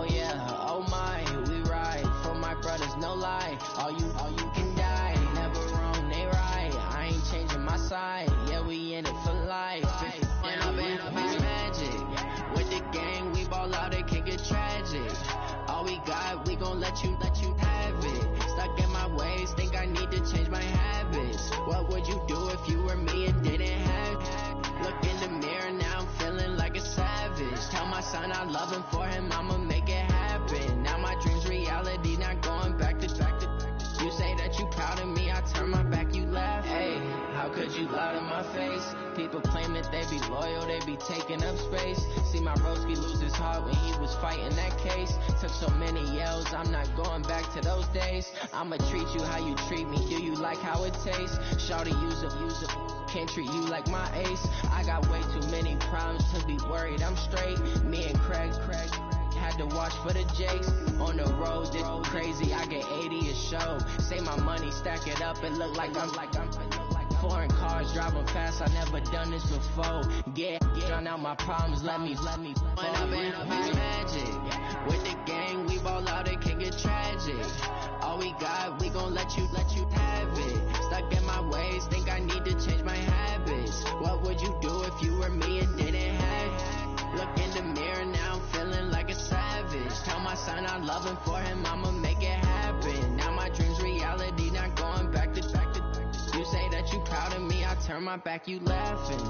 Oh yeah, oh my, we ride for my brothers, no lie. All you can die, never wrong, they right. I ain't changing my side, yeah, we in it for life. And I've been magic with the gang, we ball out, it can get tragic. All we got, we gon' let you have it. Stuck in my ways, think I need to change my habits. What would you do if you were me and didn't have it? Look in the mirror, now I'm feeling like a savage. Tell my son I love him, for him I'ma make it happen. Now my dream's reality, not going back to. You say that you proud of me, I turn my back, you laugh. Hey, how could you lie to my face? People claim that they be loyal, they be taking up space. See my broski lose his heart when he was fighting that case. Took so many yells, I'm not going back to those days. I'ma treat you how you treat me, do you like how it tastes? Shawty, use up, can't treat you like my ace. I got way too many problems to be worried, I'm straight. Me and Craig had to watch for the Jakes. On the road, this crazy, I get 80 a show. Say my money, stack it up, it look like I'm foreign cars, driving fast, I never done this before. Drown out my problems, let me When I've been magic with the gang, we ball out, it can get tragic. All we got, we gon' let you have it. Stuck in my ways, think I need to change my habits. What would you do if you were me and didn't have it? Look in the mirror, now I'm feeling like a savage. Tell my son I love him, for him I'ma make it happen. Now my dream's reality, not going back to. You say that you proud of me, I turn my back, you laughing.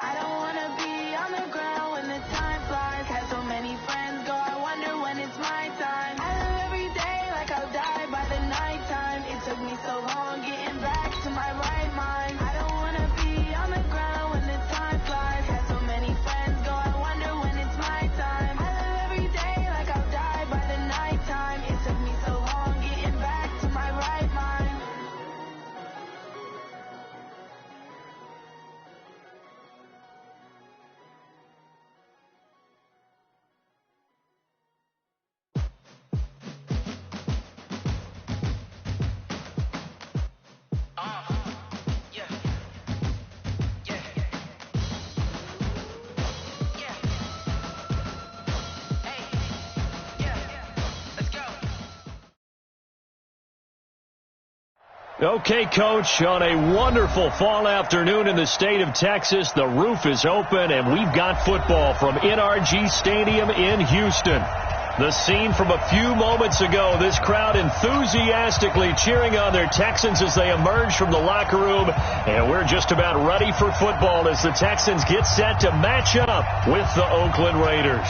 I don't wanna be on the ground when the time flies. Had so many friends go, I wonder when it's my time. I live every day like I'll die by the nighttime. It took me so long getting back to my right mind. I don't wanna be on the ground when the time flies. Had so many friends go, I wonder when it's my time. I live every day like I'll die by the nighttime. It took me so long getting back to my right mind. Okay, Coach, on a wonderful fall afternoon in the state of Texas, the roof is open, and we've got football from NRG Stadium in Houston. The scene from a few moments ago, this crowd enthusiastically cheering on their Texans as they emerge from the locker room, and we're just about ready for football as the Texans get set to match up with the Oakland Raiders.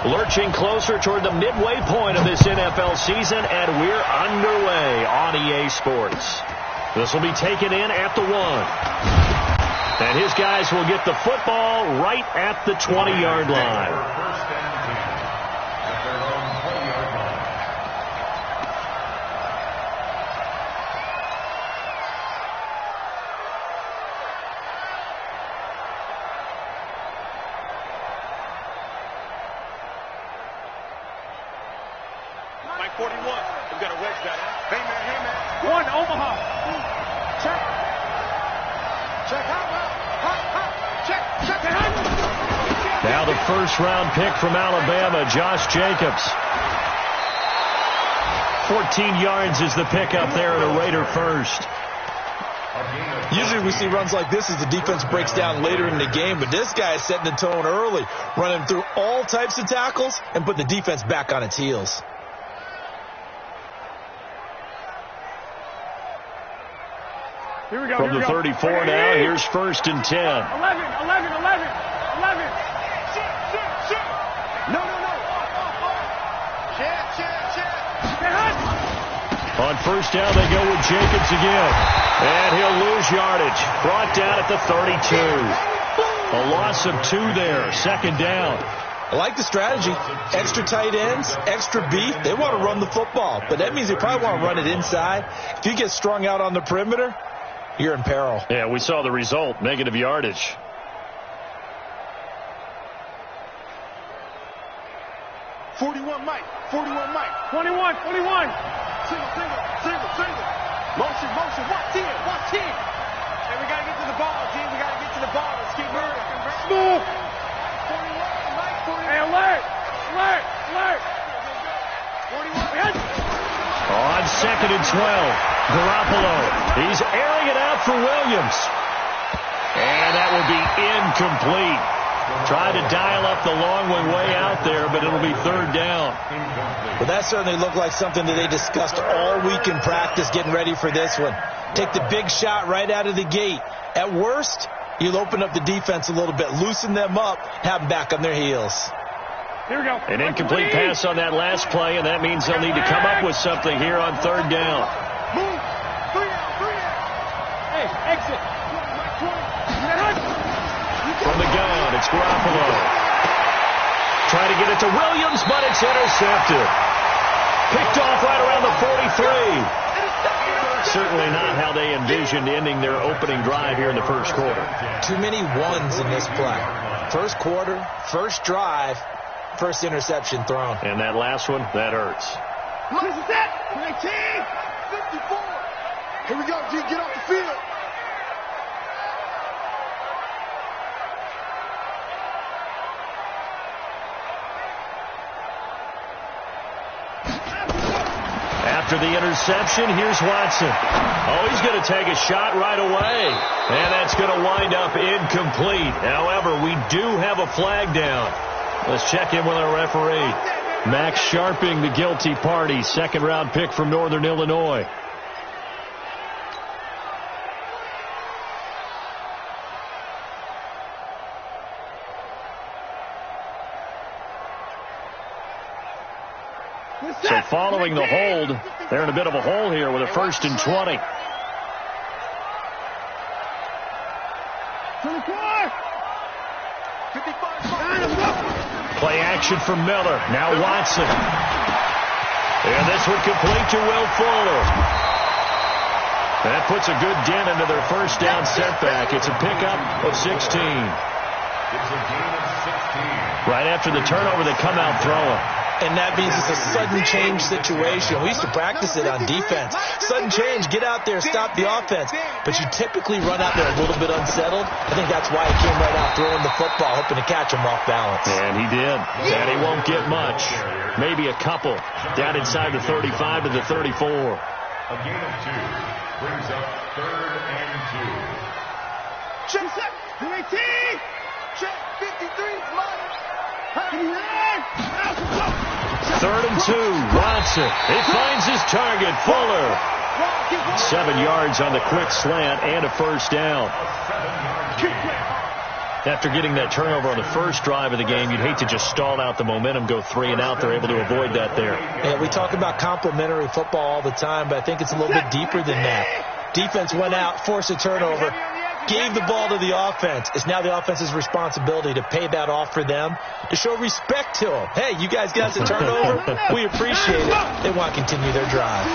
Lurching closer toward the midway point of this NFL season, and we're underway on EA Sports. This will be taken in at the 1. And his guys will get the football right at the 20-yard line. Now the first-round pick from Alabama, Josh Jacobs. 14 yards is the pickup there at a Raider first. Usually we see runs like this as the defense breaks down later in the game, but this guy is setting the tone early, running through all types of tackles and put the defense back on its heels. Here we go. From the 34 now, here's 1st and 10. 11. No. On first down, they go with Jacobs again. And he'll lose yardage. Brought down at the 32. A loss of 2 there. 2nd down. I like the strategy. Extra tight ends, extra beef. They want to run the football, but that means they probably want to run it inside. If you get strung out on the perimeter, you're in peril. Yeah, we saw the result. Negative yardage. Mike. 21. Single. Motion. Watch in. And we got to get to the ball, G. Let's keep moving. Smooth. 41, Mike. 41. Hey, alert. 41. On 2nd and 12, Garoppolo. He's airing it out for Williams. And that will be incomplete. Tried to dial up the long way out there, but it'll be 3rd down. Well, that certainly looked like something that they discussed all week in practice getting ready for this one. Take the big shot right out of the gate. At worst, you'll open up the defense a little bit, loosen them up, have them back on their heels. Here we go. An incomplete pass on that last play, and that means they'll need to come up with something here on 3rd down. Move. 3 out. Hey, exit. From the gun, it's Garoppolo. Trying to get it to Williams, but it's intercepted. Picked off right around the 43. Certainly not how they envisioned ending their opening drive here in the first quarter. Too many ones in this play. First quarter, first drive, first interception thrown. And that last one, that hurts. This is it. 19. 54. Here we go, G. Get off the field. After the interception, here's Watson. Oh, he's going to take a shot right away. And that's going to wind up incomplete. However, we do have a flag down. Let's check in with our referee. Max Sharping, the guilty party. 2nd-round pick from Northern Illinois. So following the hold, they're in a bit of a hole here with a 1st and 20. 55. Play action from Miller. Now Watson. And this one complete to Will Fuller. That puts a good dent into their first down setback. It's a pickup of 16. It's a gain of 16. Right after the turnover, they come out throwing. And that means it's a sudden change situation. We used to practice it on defense. Sudden change, get out there, stop the offense. But you typically run out there a little bit unsettled. I think that's why he came right out throwing the football, hoping to catch him off balance. And he did. And he won't get much. Maybe a couple. Down inside the 35 to the 34. A gain of 2 brings up 3rd and 2. Check set. 18. Check 53. Come on. Can you run? 3rd and 2. Watson. He finds his target. Fuller. 7 yards on the quick slant and a first down. After getting that turnover on the first drive of the game, you'd hate to just stall out the momentum, go 3 and out. They're able to avoid that there. Yeah, we talk about complementary football all the time, but I think it's a little bit deeper than that. Defense went out, forced a turnover, gave the ball to the offense. It's now the offense's responsibility to pay that off for them, to show respect to them. Hey, you guys got the turnover? We appreciate it. They want to continue their drive.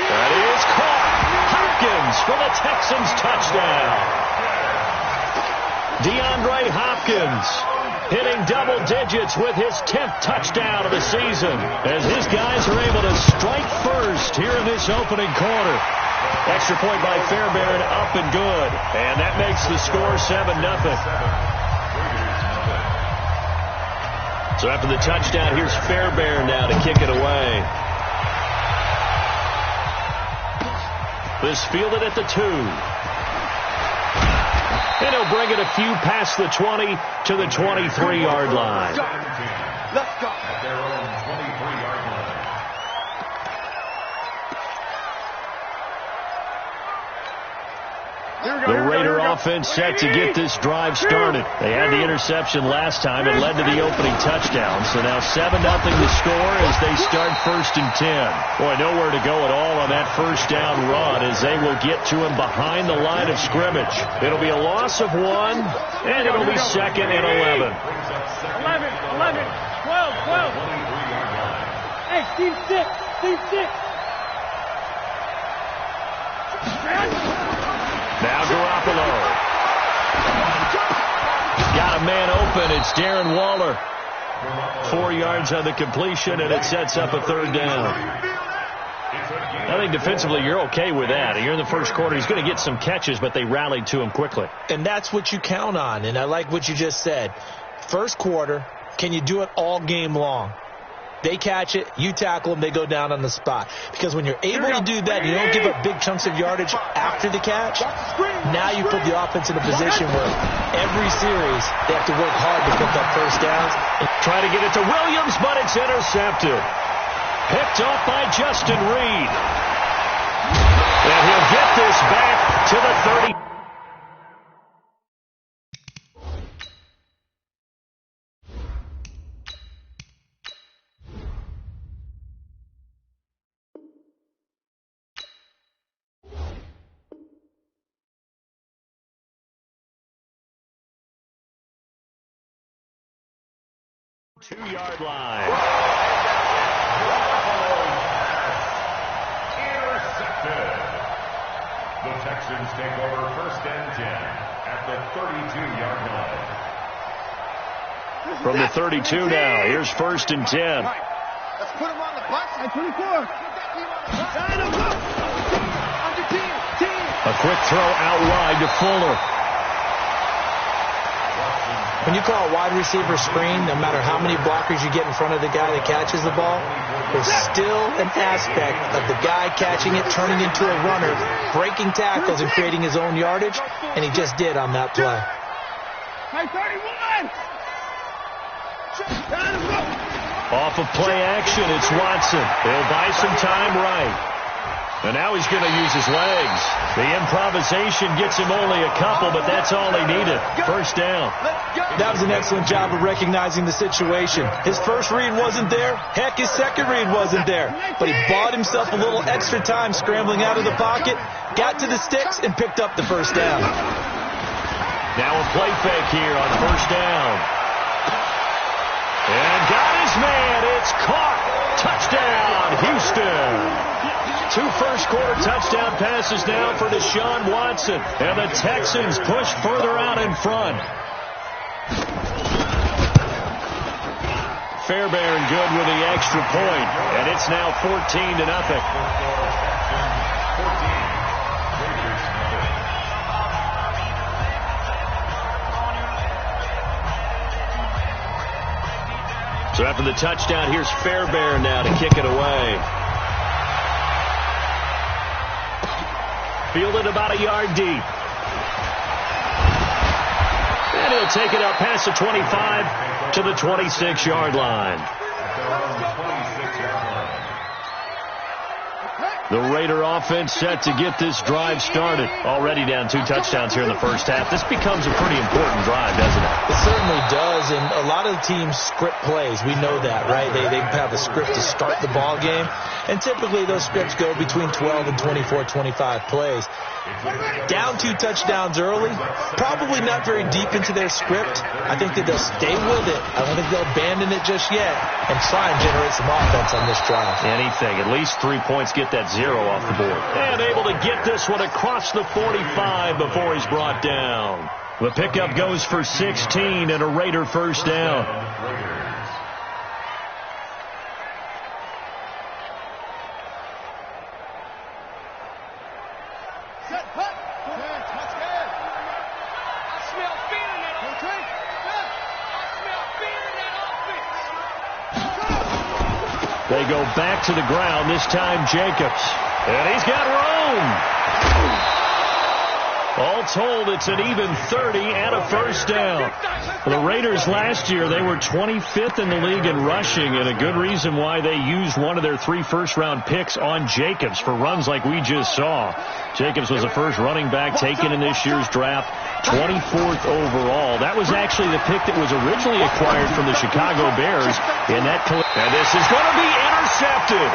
That is caught. Hopkins for the Texans touchdown. DeAndre Hopkins hitting double digits with his 10th touchdown of the season as his guys are able to strike first here in this opening quarter. Extra point by Fairbairn, up and good. And that makes the score 7-0. So after the touchdown, here's Fairbairn now to kick it away. This fielded at the 2. And he'll bring it a few past the 20 to the 23-yard line. Let's go. At their own 23-yard line. The Raider offense set to get this drive started. They had the interception last time. It led to the opening touchdown. So now 7-0 the score as they start 1st and 10. Boy, nowhere to go at all on that first down run as they will get to him behind the line of scrimmage. It'll be a loss of 1, and it'll be 2nd and 11. 11, 12. Hey, Steve 6. Now Garoppolo. Got a man open. It's Darren Waller. 4 yards on the completion, and it sets up a 3rd down. I think defensively you're okay with that. You're in the first quarter. He's going to get some catches, but they rallied to him quickly. And that's what you count on, and I like what you just said. First quarter, can you do it all game long? They catch it, you tackle them, they go down on the spot. Because when you're able to do that, you don't give up big chunks of yardage after the catch. Now you put the offense in a position where every series they have to work hard to pick up first downs. Try to get it to Williams, but it's intercepted. Picked off by Justin Reed. And he'll get this back to the 30. Two-yard line. Intercepted. The Texans take over 1st and 10 at the 32-yard line. From the 32 now, here's 1st and 10. Let's put him on the bus. Hey, 24. A quick throw out wide to Fuller. When you call a wide receiver screen, no matter how many blockers you get in front of the guy that catches the ball, there's still an aspect of the guy catching it, turning into a runner, breaking tackles and creating his own yardage, and he just did on that play. Hey, 31. Off of play action, it's Watson. He'll buy some time right. And now he's going to use his legs. The improvisation gets him only a couple, but that's all he needed. First down. That was an excellent job of recognizing the situation. His first read wasn't there. Heck, his second read wasn't there. But he bought himself a little extra time scrambling out of the pocket, got to the sticks, and picked up the first down. Now a play fake here on first down. And got his man. It's caught. Touchdown, Houston. 2 first-quarter touchdown passes now for Deshaun Watson. And the Texans push further out in front. Fairbairn good with the extra point. And it's now 14-0. So after the touchdown, here's Fairbairn now to kick it away. Fielded about a yard deep. And he'll take it up past the 25 to the 26-yard line. The Raider offense set to get this drive started. Already down 2 touchdowns here in the first half. This becomes a pretty important drive, doesn't it? It certainly does, and a lot of the teams script plays. We know that, right? They have a script to start the ball game, and typically those scripts go between 12 and 24, 25 plays. Down 2 touchdowns early, probably not very deep into their script. I think that they'll stay with it. I don't think they'll abandon it just yet and try and generate some offense on this drive. Anything. At least 3 points, get that 0 off the board. And able to get this one across the 45 before he's brought down. The pickup goes for 16 and a Raider first down. They go back to the ground, this time Jacobs. And he's got room. All told, it's an even 30 and a first down. The Raiders last year, they were 25th in the league in rushing, and a good reason why they used one of their 3 first-round picks on Jacobs for runs like we just saw. Jacobs was the first running back taken in this year's draft, 24th overall. That was actually the pick that was originally acquired from the Chicago Bears in that. And this is going to be intercepted.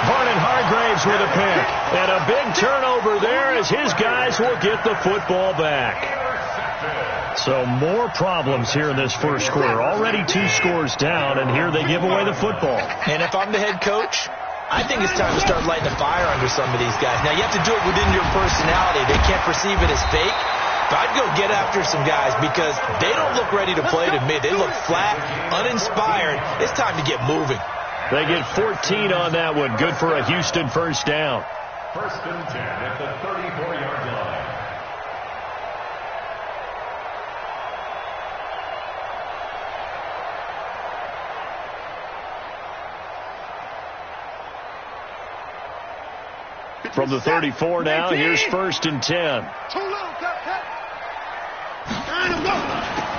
Vernon Hargreaves with a pick. And a big turnover there as his guys will get the football back. So more problems here in this first quarter. Already 2 scores down, and here they give away the football. And if I'm the head coach, I think it's time to start lighting a fire under some of these guys. Now, you have to do it within your personality. They can't perceive it as fake. But I'd go get after some guys because they don't look ready to play to me. They look flat, uninspired. It's time to get moving. They get 14 on that one. Good for a Houston first down. First and 10 at the 34-yard line. From the 34 now, here's first and 10.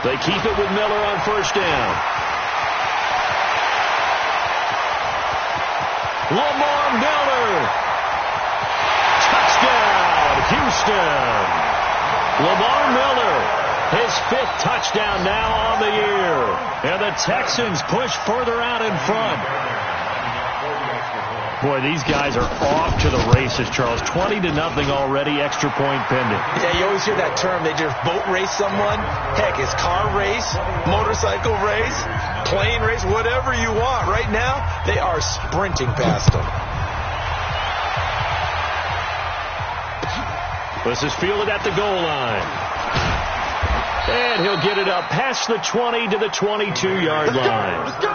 They keep it with Miller on first down. Lamar Miller. Touchdown, Houston. Lamar Miller, his 5th touchdown now on the year. And the Texans push further out in front. Boy, these guys are off to the races, Charles. 20-0 already, extra point pending. Yeah, you always hear that term. They just boat race someone. Heck, it's car race, motorcycle race, plane race, whatever you want. Right now, they are sprinting past them. This is fielded at the goal line. And he'll get it up past the 20 to the 22-yard line. Let's go.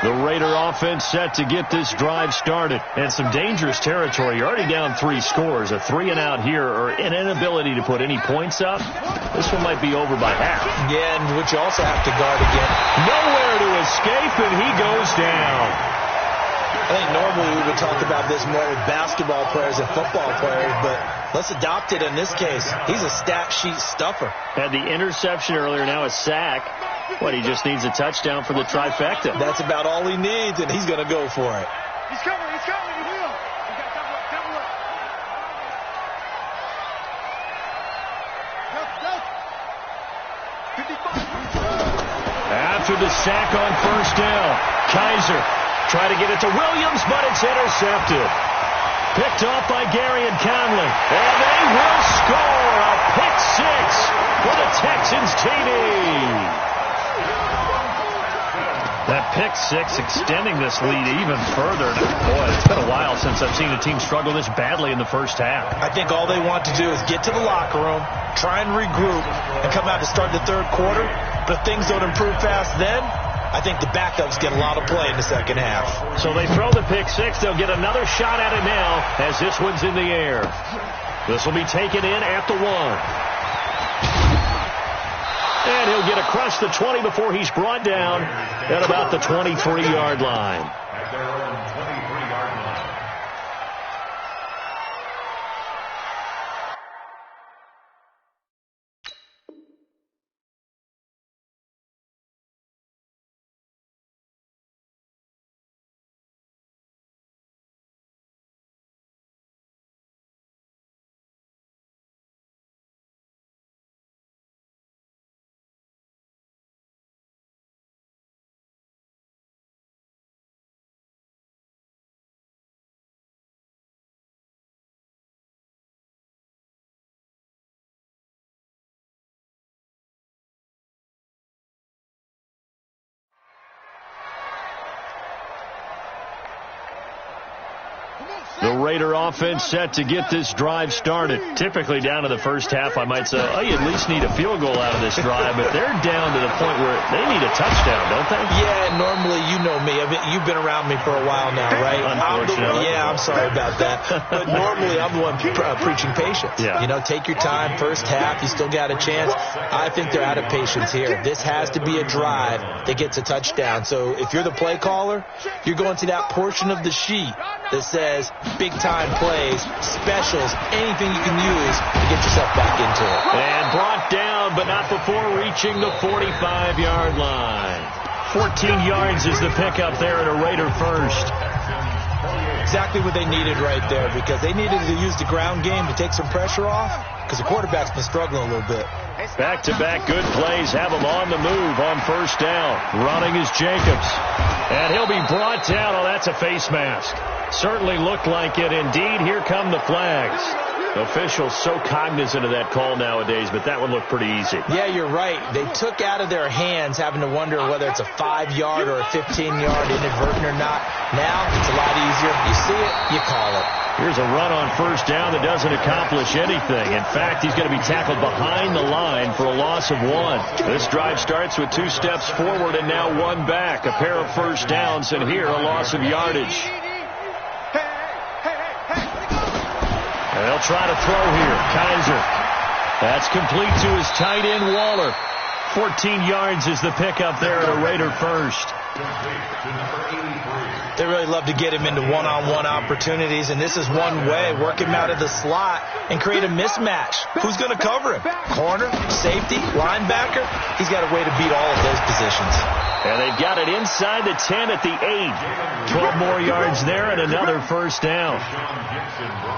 The Raider offense set to get this drive started. And some dangerous territory. You're already down 3 scores. A 3-and-out here or an inability to put any points up. This one might be over by half. Yeah, and which you also have to guard again. Nowhere to escape, and he goes down. I think normally we would talk about this more with basketball players and football players, but let's adopt it in this case. He's a stat sheet stuffer. Had the interception earlier, now a sack. What, he just needs a touchdown for the trifecta. That's about all he needs, and he's going to go for it. He's coming, he will. After the sack on first down, Kaiser try to get it to Williams, but it's intercepted. Picked off by Gary and Conley. And they will score a pick 6 for the Texans TD. That pick six extending this lead even further. Boy, it's been a while since I've seen a team struggle this badly in the first half. I think all they want to do is get to the locker room, try and regroup, and come out to start the third quarter. But if things don't improve fast then, I think the backups get a lot of play in the second half. So they throw the pick six. They'll get another shot at it now as this one's in the air. This will be taken in at the 1. And he'll get across the 20 before he's brought down at about the 23-yard line. At their own 23-yard line. The Raider offense set to get this drive started. Typically down to the first half, I might say, oh, you at least need a field goal out of this drive, but they're down to the point where they need a touchdown, don't they? Yeah, normally, you know me. I mean, you've been around me for a while now, right? Unfortunately. I'm sorry about that. But normally, I'm the one preaching patience. Yeah. You know, take your time. First half, you still got a chance. I think they're out of patience here. This has to be a drive that gets a touchdown. So if you're the play caller, you're going to that portion of the sheet that says big-time plays, specials, anything you can use to get yourself back into it. And brought down, but not before reaching the 45-yard line. 14 yards is the pickup there at a Raider first. Exactly what they needed right there, because they needed to use the ground game to take some pressure off, because the quarterback's been struggling a little bit. Back-to-back good plays have him on the move on first down. Running is Jacobs. And he'll be brought down. Oh, that's a face mask. Certainly looked like it. Indeed, here come the flags. Officials so cognizant of that call nowadays, but that one looked pretty easy. Yeah, you're right. They took out of their hands having to wonder whether it's a 5-yard or a 15-yard inadvertent or not. Now it's a lot easier. You see it, you call it. Here's a run on first down that doesn't accomplish anything. In fact, he's going to be tackled behind the line for a loss of 1. This drive starts with 2 steps forward and now 1 back. A pair of first downs, and here a loss of yardage. And they'll try to throw here. Kaiser. That's complete to his tight end, Waller. 14 yards is the pickup there at a Raider first. They really love to get him into one-on-one opportunities, and this is one way. Work him out of the slot and create a mismatch. Who's going to cover him? Corner, safety, linebacker? He's got a way to beat all of those positions. And they've got it inside the 10 at the 8. 12 more yards there and another first down.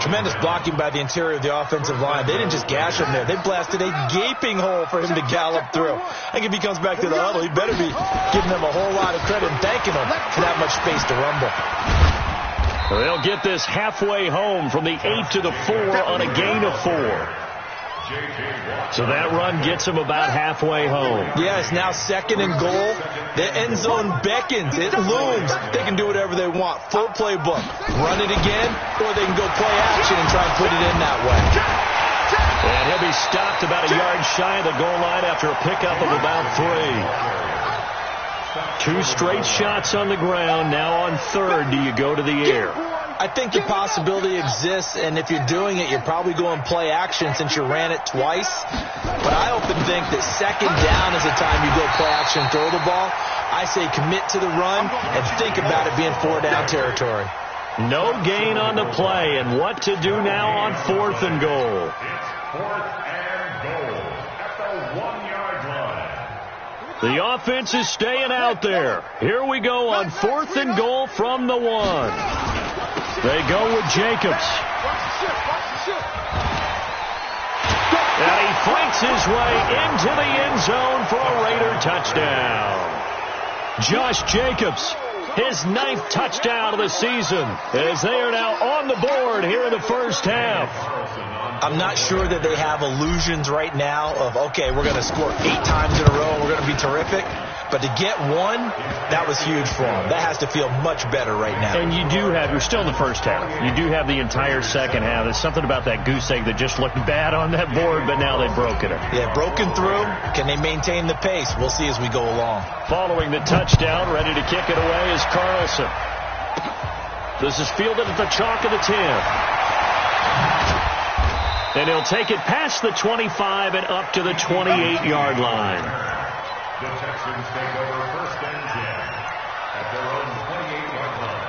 Tremendous blocking by the interior of the offensive line. They didn't just gash him there. They blasted a gaping hole for him to gallop through. I think if he comes back to the huddle, he better be giving them a whole lot of credit and thanking them for that much space to rumble. They'll get this halfway home from the 8 to the 4 on a gain of 4. So that run gets them about halfway home. Yeah, it's now 2nd and goal. The end zone beckons. It looms. They can do whatever they want. Full playbook. Run it again, or they can go play action and try and put it in that way. And he'll be stopped about a yard shy of the goal line after a pickup of about 3. 2 straight shots on the ground. Now on third, do you go to the air? I think the possibility exists, and if you're doing it, you're probably going play action since you ran it twice. But I often think that 2nd down is the time you go play action and throw the ball. I say commit to the run and think about it being 4-down territory. No gain on the play, and what to do now on 4th and goal. It's 4th and goal at the 1-yard line. The offense is staying out there. Here we go on 4th and goal from the 1. They go with Jacobs. And he fights his way into the end zone for a Raider touchdown. Josh Jacobs his 9th touchdown of the season, as they are now on the board here in the first half. I'm not sure that they have illusions right now of, okay, we're going to score 8 times in a row, we're going to be terrific. But to get one, that was huge for them. That has to feel much better right now. And you're still in the first half. You do have the entire second half. There's something about that goose egg that just looked bad on that board, but now they've broken it. Yeah, broken through. Can they maintain the pace? We'll see as we go along. Following the touchdown, ready to kick it away is Carlson. This is fielded at the chalk of the 10. And he'll take it past the 25 and up to the 28-yard line. The Texans take over 1st and 10 at their own 28-yard line.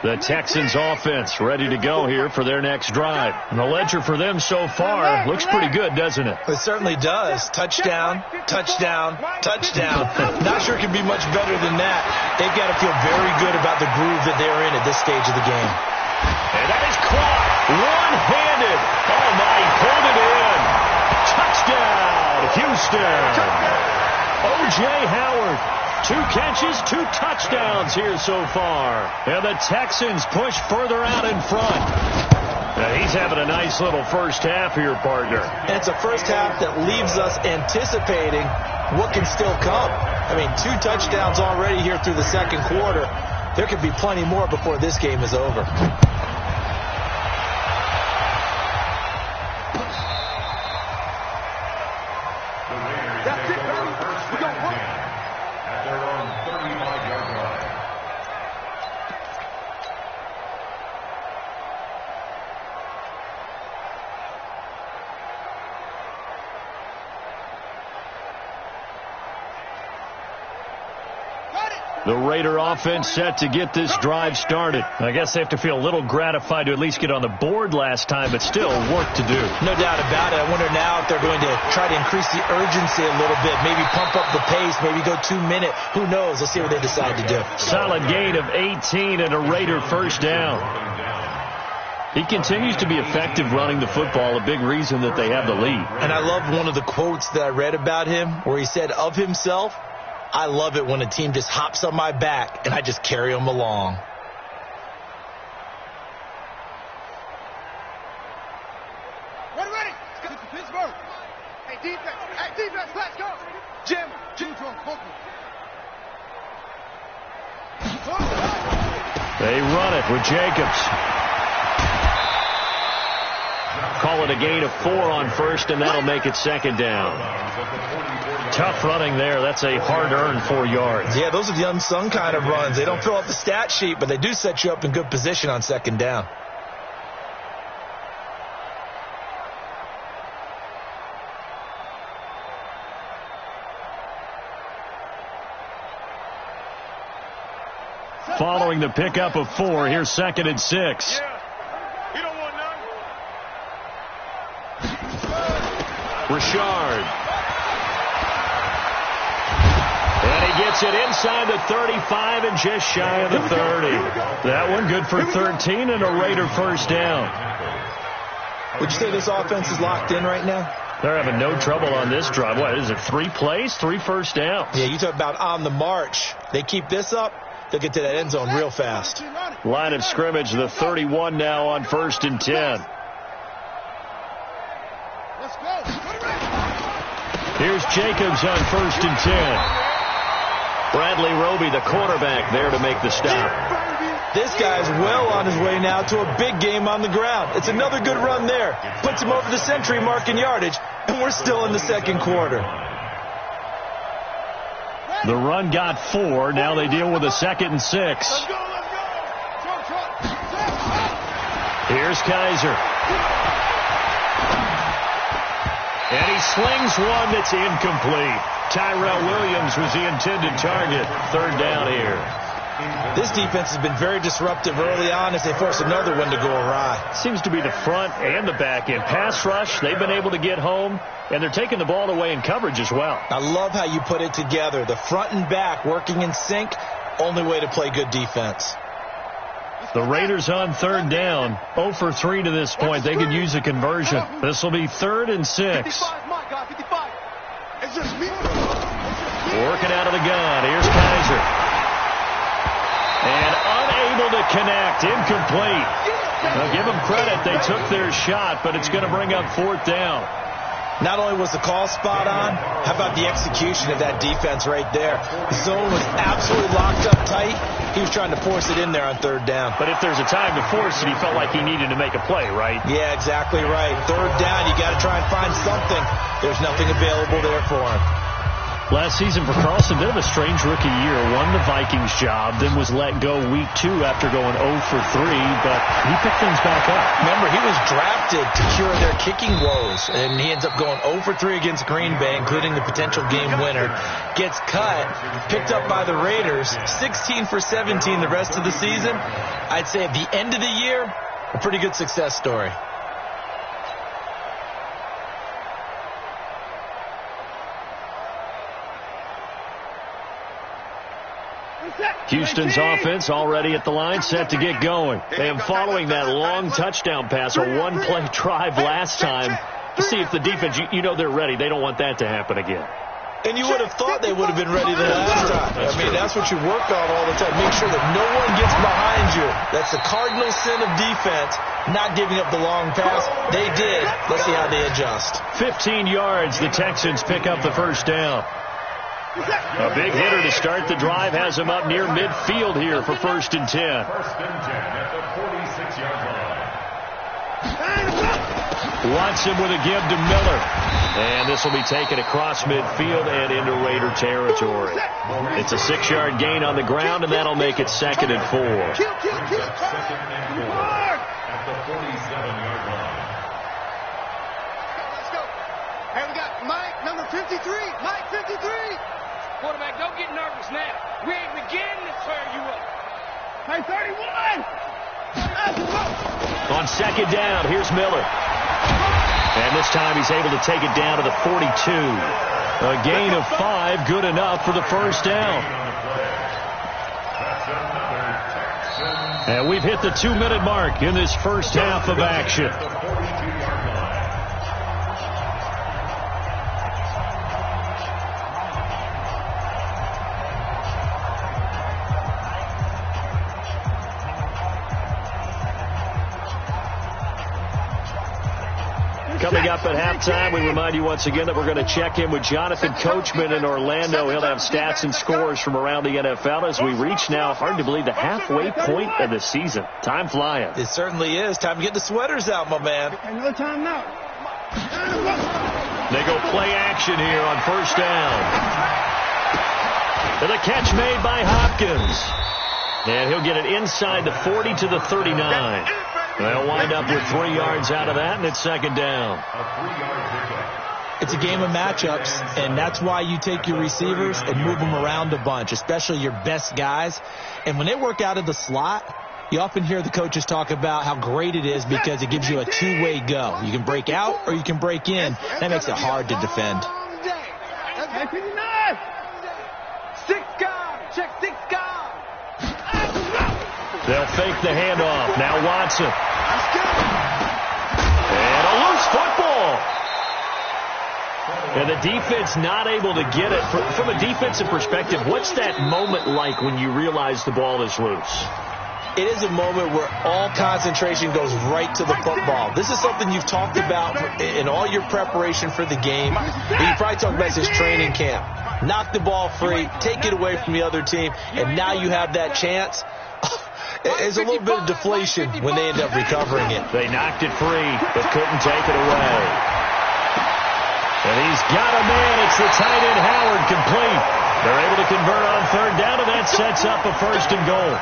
The Texans offense ready to go here for their next drive. And the ledger for them so far looks pretty good, doesn't it? It certainly does. Touchdown, touchdown, touchdown. Not sure it can be much better than that. They've got to feel very good about the groove that they're in at this stage of the game. And that is caught one-handed. Oh, my, he pulled it in. Touchdown, Houston. O.J. Howard. 2 catches, 2 touchdowns here so far. And the Texans push further out in front. Now he's having a nice little first half here, partner. And it's a first half that leaves us anticipating what can still come. I mean, 2 touchdowns already here through the second quarter. There could be plenty more before this game is over. That's it, baby. We got one. At their own 35-yard line. The Raider offense set to get this drive started. I guess they have to feel a little gratified to at least get on the board last time, but still work to do. No doubt about it. I wonder now if they're going to try to increase the urgency a little bit, maybe pump up the pace, maybe go 2 minute. Who knows? Let's see what they decide to do. Solid gain of 18 and a Raider first down. He continues to be effective running the football, a big reason that they have the lead. And I love one of the quotes that I read about him where he said of himself, I love it when a team just hops on my back and I just carry them along. Ready. Let's go to Pittsburgh. Hey, defense, let's go. Jim, They run it with Jacobs. Call it a gain of 4 on first, and that'll make it second down. Tough running there. That's a hard-earned 4 yards. Yeah, those are the unsung kind of runs. They don't fill out the stat sheet, but they do set you up in good position on second down. Following the pickup of 4, here's 2nd and 6. You don't want none. Richard. And he gets it inside the 35 and just shy of the 30. That one good for 13 and a Raider first down. Would you say this offense is locked in right now? They're having no trouble on this drive. What is it, 3 plays, 3 first downs? Yeah, you talk about on the march. They keep this up, they'll get to that end zone real fast. Line of scrimmage, the 31 now on 1st and 10. Let's go. Here's Jacobs on 1st and 10. Bradley Roby, the quarterback, there to make the stop. This guy's well on his way now to a big game on the ground. It's another good run there. Puts him over the century mark in yardage, and we're still in the second quarter. The run got 4. Now they deal with a 2nd and 6. Here's Kaiser. And he slings one that's incomplete. Tyrell Williams was the intended target. 3rd down here. This defense has been very disruptive early on as they force another one to go awry. Seems to be the front and the back end. Pass rush, they've been able to get home, and they're taking the ball away in coverage as well. I love how you put it together. The front and back working in sync, only way to play good defense. The Raiders on third down, 0 for 3 to this point. They could use a conversion. This will be 3rd and 6. Working out of the gun. Here's Kaiser. And unable to connect. Incomplete. Now give them credit. They took their shot, but it's going to bring up 4th down. Not only was the call spot on, how about the execution of that defense right there? The zone was absolutely locked up tight. He was trying to force it in there on 3rd down. But if there's a time to force it, he felt like he needed to make a play, right? Yeah, exactly right. 3rd down, you got to try and find something. There's nothing available there for him. Last season for Carlson, bit of a strange rookie year. Won the Vikings job, then was let go week 2 after going 0 for 3, but he picked things back up. Remember, he was drafted to cure their kicking woes, and he ends up going 0 for 3 against Green Bay, including the potential game winner. Gets cut, picked up by the Raiders, 16 for 17 the rest of the season. I'd say at the end of the year, a pretty good success story. Houston's offense already at the line, set to get going. And following that long touchdown pass, a one-play drive last time, to see if the defense, you know they're ready. They don't want that to happen again. And you would have thought they would have been ready the last time. That's what you work on all the time. Make sure that no one gets behind you. That's the cardinal sin of defense, not giving up the long pass. They did. Let's see how they adjust. 15 yards, the Texans pick up the 1st down. A big hitter to start the drive has him up near midfield here for 1st and 10. 1st and 10 at the 46-yard line. Watson with a give to Miller. And this will be taken across midfield and into Raider territory. It's a 6-yard gain on the ground, and that'll make it 2nd and 4. 2nd and 4 at the 47-yard line. Let's go. Hey, we got Mike, number 53. Mike, 53. Quarterback, don't get nervous now. We ain't beginning to tear you up. Hey, 31! On 2nd down, here's Miller. And this time he's able to take it down to the 42. A gain of 5, good enough for the 1st down. And we've hit the 2-minute mark in this first half of action. Coming up at halftime, we remind you once again that we're going to check in with Jonathan Coachman in Orlando. He'll have stats and scores from around the NFL as we reach now, hard to believe, the halfway point of the season. Time flying. It certainly is. Time to get the sweaters out, my man. No time now. They go play action here on 1st down. And the catch made by Hopkins. And he'll get it inside the 40 to the 39. They'll wind up with 3 yards out of that, and it's 2nd down. It's a game of matchups, and that's why you take your receivers and move them around a bunch, especially your best guys. And when they work out of the slot, you often hear the coaches talk about how great it is because it gives you a two-way go. You can break out or you can break in. That makes it hard to defend. They'll fake the handoff. Now Watson. And a loose football. And the defense not able to get it. From a defensive perspective, what's that moment like when you realize the ball is loose? It is a moment where all concentration goes right to the football. This is something you've talked about in all your preparation for the game. You probably talked about this training camp. Knock the ball free, take it away from the other team, and now you have that chance. There's a little bit of deflation when they end up recovering it. They knocked it free, but couldn't take it away. And he's got a man. It's the tight end Howard complete. They're able to convert on 3rd down, and that sets up a 1st and goal.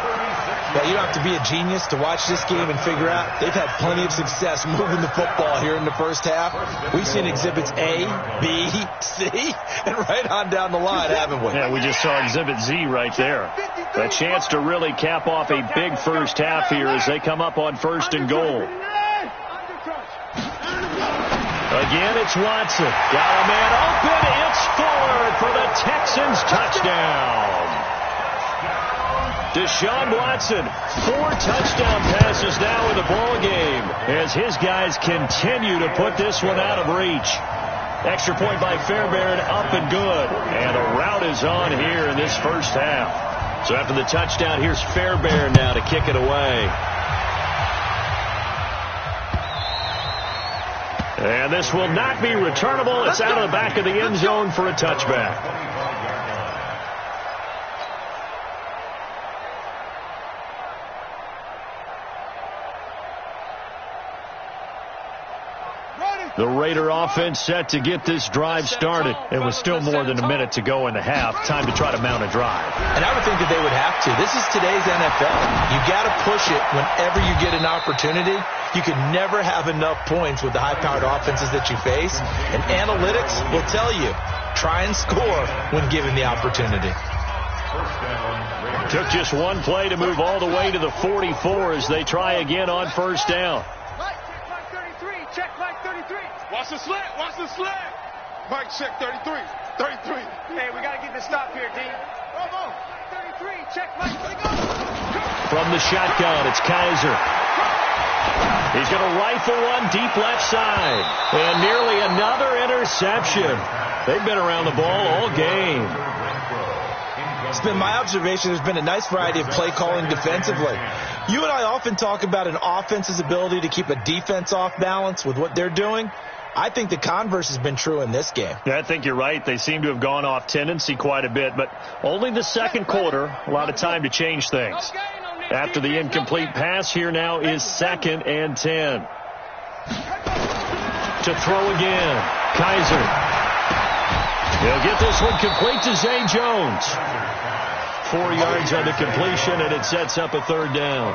But you don't have to be a genius to watch this game and figure out they've had plenty of success moving the football here in the first half. We've seen exhibits A, B, C, and right on down the line, haven't we? Yeah, we just saw exhibit Z right there. A chance to really cap off a big first half here as they come up on 1st and goal. Again, it's Watson. Got a man open. It's Fuller for the Texans touchdown. Deshaun Watson, 4 touchdown passes now in the ball game as his guys continue to put this one out of reach. Extra point by Fairbairn, up and good. And a rout is on here in this first half. So after the touchdown, here's Fairbairn now to kick it away. And this will not be returnable. It's out of the back of the end zone for a touchback. The Raider offense set to get this drive started. It was still more than a minute to go in the half. Time to try to mount a drive. And I would think that they would have to. This is today's NFL. You got to push it whenever you get an opportunity. You can never have enough points with the high-powered offenses that you face. And analytics will tell you, try and score when given the opportunity. Took just one play to move all the way to the 44 as they try again on first down. Check Mike 33. Watch the slant. Watch the slant. Mike, check 33. 33. Hey, we got to get this stop here, D. Bravo. 33. Check Mike. From the shotgun, it's Kaiser. He's going to rifle one deep left side. And nearly another interception. They've been around the ball all game. It's been my observation there's been a nice variety of play calling defensively. You and I often talk about an offense's ability to keep a defense off balance with what they're doing. I think the converse has been true in this game. Yeah, I think you're right. They seem to have gone off tendency quite a bit, but only the second quarter, a lot of time to change things. After the incomplete pass, here now is 2nd and 10. To throw again, Kaiser. He'll get this one complete to Zay Jones. 4 yards on the completion, and it sets up a 3rd down.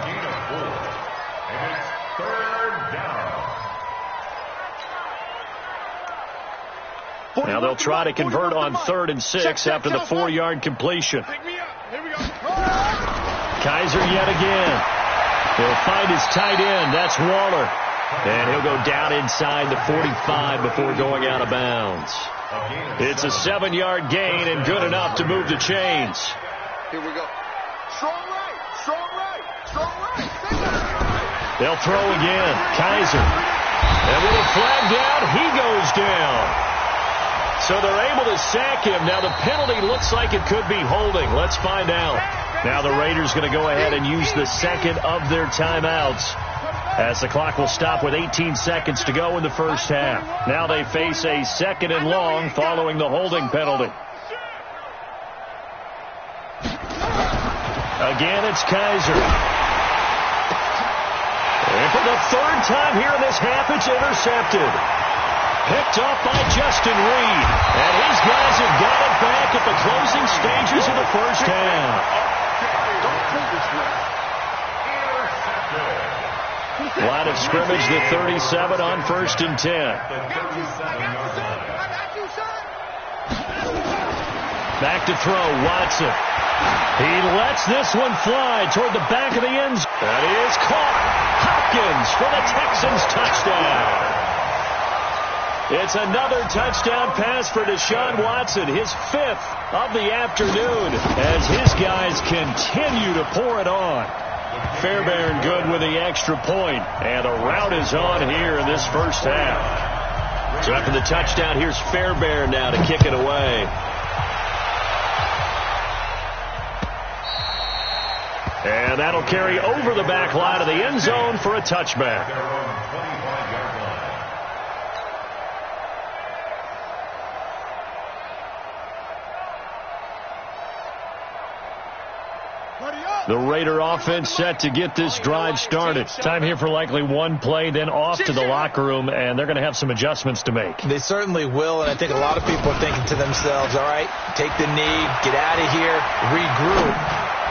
Now they'll try to convert on 3rd and 6 after the 4-yard completion. Kaiser yet again. He'll find his tight end. That's Waller. And he'll go down inside the 45 before going out of bounds. It's a 7-yard gain and good enough to move the chains. Here we go. Strong right. Strong right. Strong right. They'll throw again. Kaiser. And with a flag down, he goes down. So they're able to sack him. Now the penalty looks like it could be holding. Let's find out. Now the Raiders going to go ahead and use the second of their timeouts, as the clock will stop with 18 seconds to go in the first half. Now they face a 2nd and long following the holding penalty. Again, it's Kaiser. And for the 3rd time here in this half, it's intercepted. Picked off by Justin Reed. And his guys have got it back at the closing stages of the first half. Line of scrimmage, the 37 on 1st and 10. Back to throw, Watson. He lets this one fly toward the back of the end zone. That is caught. Hopkins for the Texans touchdown. It's another touchdown pass for Deshaun Watson, his 5th of the afternoon, as his guys continue to pour it on. Fairbairn good with the extra point, and a rout is on here in this first half. So after the touchdown, here's Fairbairn now to kick it away. And that'll carry over the back line of the end zone for a touchback. The Raider offense set to get this drive started. Time here for likely one play, then off to the locker room, and they're going to have some adjustments to make. They certainly will, and I think a lot of people are thinking to themselves, all right, take the knee, get out of here, regroup.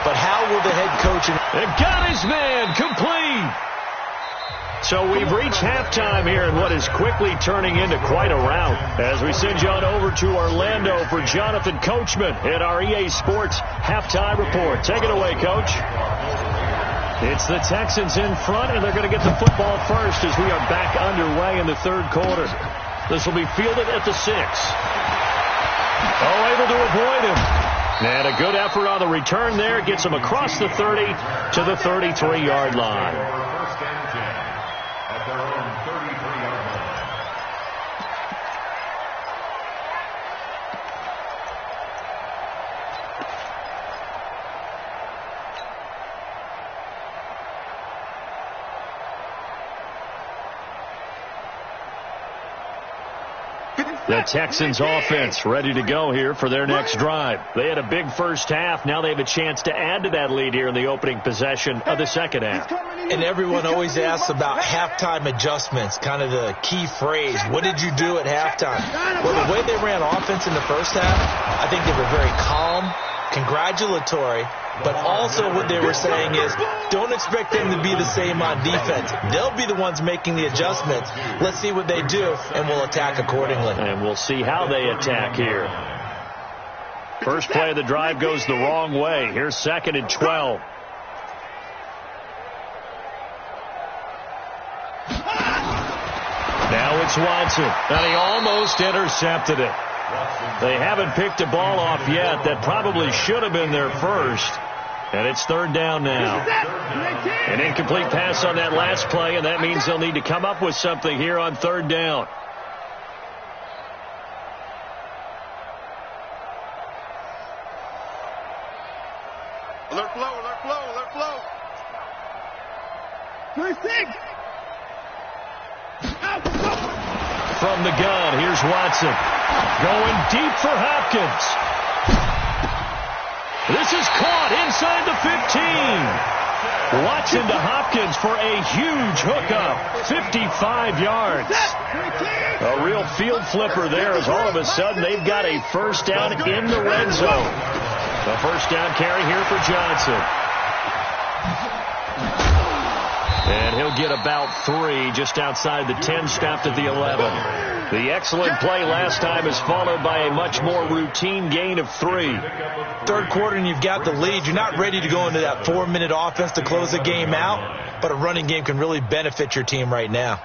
But how will the head coach... It got his man complete. So we've reached halftime here in what is quickly turning into quite a rout, as we send you on over to Orlando for Jonathan Coachman in our EA Sports Halftime Report. Take it away, Coach. It's the Texans in front, and they're going to get the football first as we are back underway in the 3rd quarter. This will be fielded at the 6. Oh, able to avoid him. And a good effort on the return there. Gets them across the 30 to the 33-yard line. First and 10 at their own 33-yard line. The Texans offense ready to go here for their next drive. They had a big first half. Now they have a chance to add to that lead here in the opening possession of the second half. And everyone always asks about halftime adjustments, kind of the key phrase. What did you do at halftime? Well, the way they ran offense in the first half, I think they were very calm, congratulatory, but also what they were saying is don't expect them to be the same on defense. They'll be the ones making the adjustments. Let's see what they do, and we'll attack accordingly. And we'll see how they attack here. First play of the drive goes the wrong way. Here's 2nd and 12. Now it's Watson, and he almost intercepted it. They haven't picked a ball off yet. That probably should have been their first. And it's 3rd down now. An incomplete pass on that last play, and that means they'll need to come up with something here on 3rd down. Alert flow, alert flow, alert flow. 36. From the gun, here's Watson. Going deep for Hopkins. This is caught inside the 15. Watson to Hopkins for a huge hookup. 55 yards. A real field flipper there as all of a sudden they've got a first down in the red zone. A first down carry here for Johnson. And he'll get about 3 just outside the 10, stopped at the 11. The excellent play last time is followed by a much more routine gain of 3. Third quarter and you've got the lead. You're not ready to go into that 4-minute offense to close the game out, but a running game can really benefit your team right now.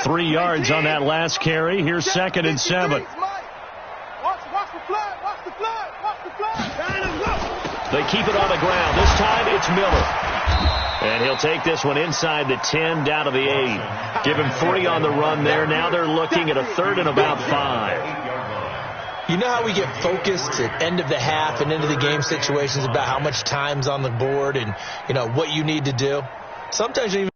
3 yards on that last carry. Here's 2nd and 7. Watch the flood, watch the flood, watch the flood. They keep it on the ground. This time it's Miller. And he'll take this one inside the 10, down to the 8. Give him 3 on the run there. Now they're looking at a 3rd and about 5. You know how we get focused at end of the half and into the game situations about how much time's on the board and, you know, what you need to do? Sometimes you even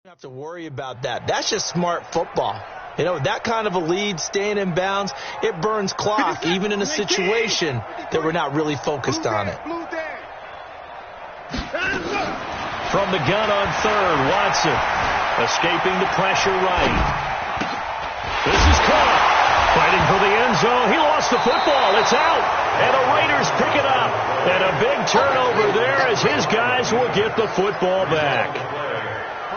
have to worry about that. That's just smart football. You know, that kind of a lead, staying in bounds, it burns clock, even in a situation that we're not really focused on it. From the gun on 3rd, Watson escaping the pressure right. This is caught. Fighting for the end zone. He lost the football. It's out. And the Raiders pick it up. And a big turnover there as his guys will get the football back.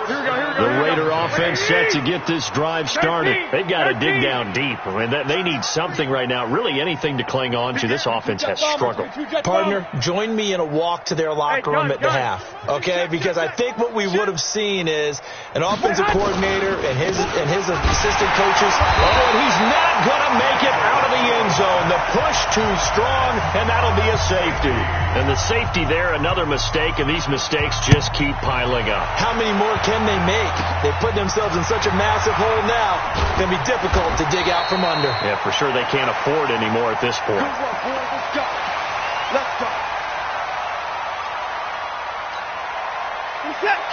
The Raider offense set to get this drive started. They've got to dig down deep. I mean, they need something right now, really anything to cling on to. This offense has struggled. Partner, join me in a walk to their locker room at the half, okay? Because I think what we would have seen is an offensive coordinator and his assistant coaches. Oh, and he's not going to make it out of the end zone. The push too strong, and that'll be a safety. And the safety there, another mistake, and these mistakes just keep piling up. How many more can they make? They put themselves in such a massive hole now. It's going to be difficult to dig out from under. Yeah, for sure they can't afford anymore at this point. Let's go. Let's go.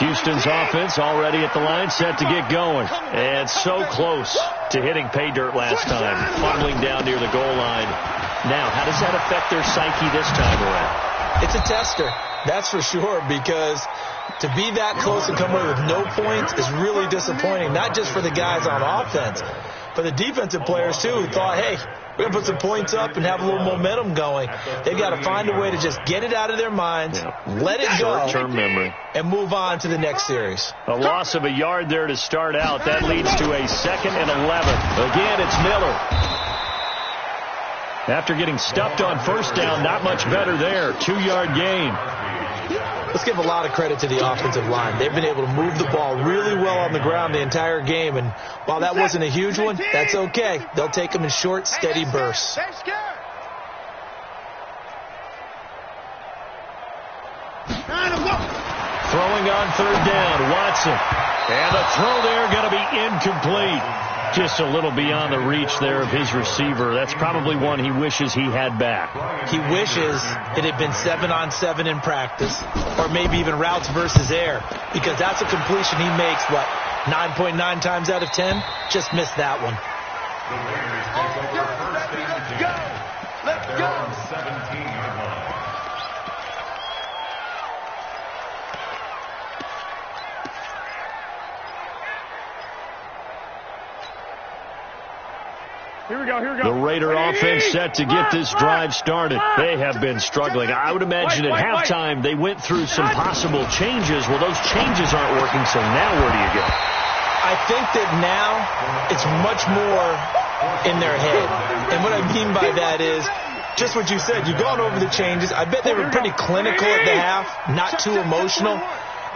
Houston's offense already at the line, set to get going. And so close to hitting pay dirt last time, fumbling down near the goal line. Now, how does that affect their psyche this time around? It's a tester, that's for sure, because To be that close and come away with no points is really disappointing, not just for the guys on offense, but the defensive players, too, who thought, hey, we're going to put some points up and have a little momentum going. They've got to find a way to just get it out of their minds, let it go, short-term memory, and move on to the next series. A loss of a yard there to start out. That leads to a 2nd and 11. Again, it's Miller. After getting stuffed on first down, not much better there. 2-yard gain. Let's give a lot of credit to the offensive line. They've been able to move the ball really well on the ground the entire game, and while that wasn't a huge one, that's okay. They'll take them in short, steady bursts. Throwing on 3rd down, Watson. And the throw there going to be incomplete. Just a little beyond the reach there of his receiver. That's probably one he wishes he had back. He wishes it had been 7-on-7 in practice, or maybe even routes versus air, because that's a completion he makes, 9.9 times out of 10? Just missed that one. Let's go! 17-yard line. Here we go. The Raider offense set to get this drive started. They have been struggling. I would imagine at halftime they went through some possible changes. Well, those changes aren't working, so now where do you go? I think that now it's much more in their head. And what I mean by that is just what you said. You've gone over the changes. I bet they were pretty clinical at the half, not too emotional.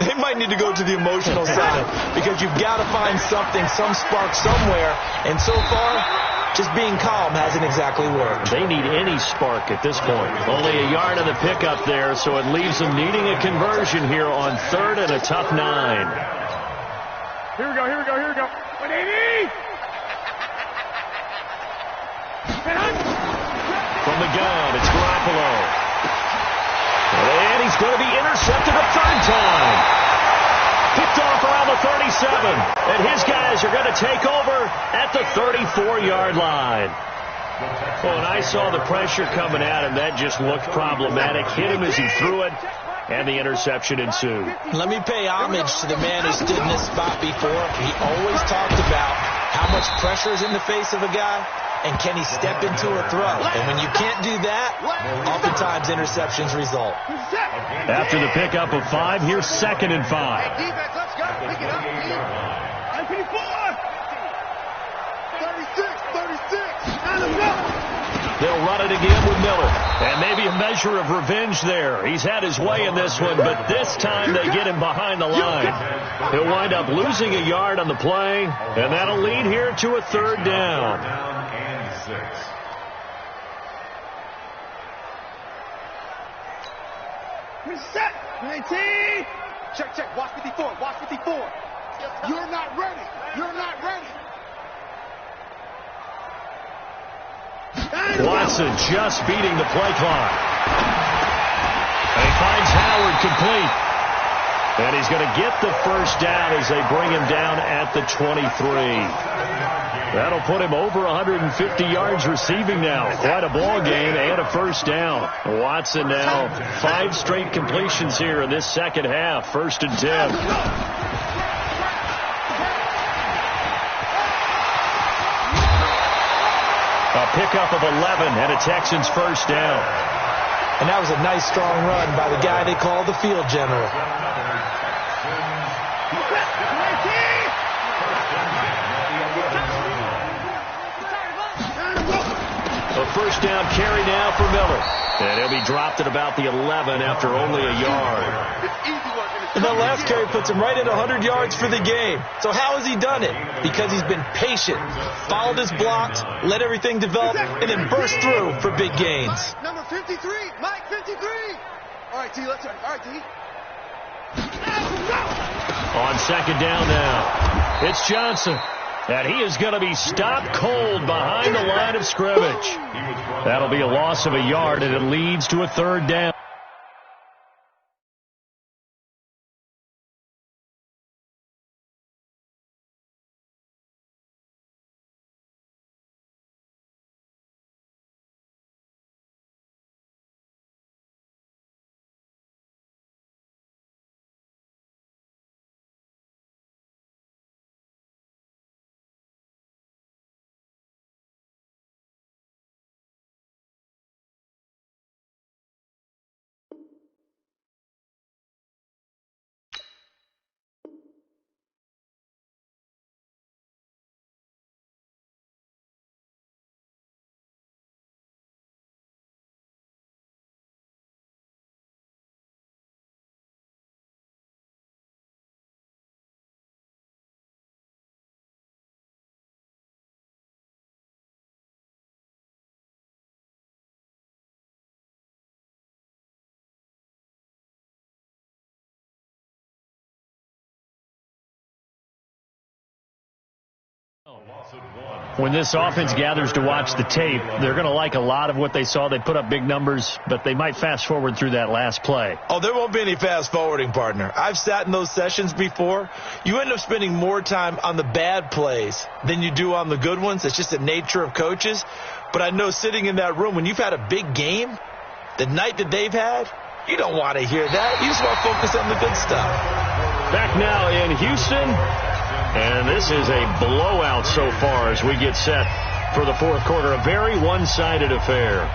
They might need to go to the emotional side because you've got to find something, some spark somewhere. And so far, just being calm hasn't exactly worked. They need any spark at this point. Only a yard on the pickup there, so it leaves them needing a conversion here on 3rd and a tough 9. Here we go. 180! From the gun, it's Garoppolo. And he's going to be intercepted a 3rd time. Picked off around the 37. And his guys are going to take over at the 34-yard line. Oh, and I saw the pressure coming at him. That just looked problematic. Hit him as he threw it, and the interception ensued. Let me pay homage to the man who stood in this spot before. He always talked about how much pressure is in the face of a guy, and can he step into a throw? And when you can't do that, oftentimes interceptions result. After the pickup of 5, here's 2nd and 5. Defense, let's go. Pick it up. IP4. 36. They'll run it again with Miller. And maybe a measure of revenge there. He's had his way in this one, but this time they get him behind the line. He'll wind up losing a yard on the play, and that'll lead here to a 3rd down. Down and 6. Reset. 19. Check. Watch 54. You're not ready. Watson just beating the play clock. And he finds Howard complete. And he's going to get the 1st down as they bring him down at the 23. That'll put him over 150 yards receiving now. Quite a ball game and a 1st down. Watson now 5 straight completions here in this 2nd half. 1st and 10. A pickup of 11 and a Texans 1st down. And that was a nice, strong run by the guy they call the field general. A 1st down carry now for Miller. And he'll be dropped at about the 11 after only a yard. And that last carry puts him right at 100 yards for the game. So how has he done it? Because he's been patient, followed his blocks, let everything develop, and then burst through for big gains. Number 53, Mike 53. All right, T, let's run. All right, T. On 2nd down now, it's Johnson. And he is going to be stopped cold behind the line of scrimmage. That'll be a loss of a yard, and it leads to a 3rd down. When this offense gathers to watch the tape, they're going to like a lot of what they saw. They put up big numbers, but they might fast forward through that last play. Oh, there won't be any fast forwarding, partner. I've sat in those sessions before. You end up spending more time on the bad plays than you do on the good ones. It's just the nature of coaches. But I know sitting in that room, when you've had a big game, the night that they've had, you don't want to hear that. You just want to focus on the good stuff. Back now in Houston. And this is a blowout so far as we get set for the fourth quarter. A very one-sided affair.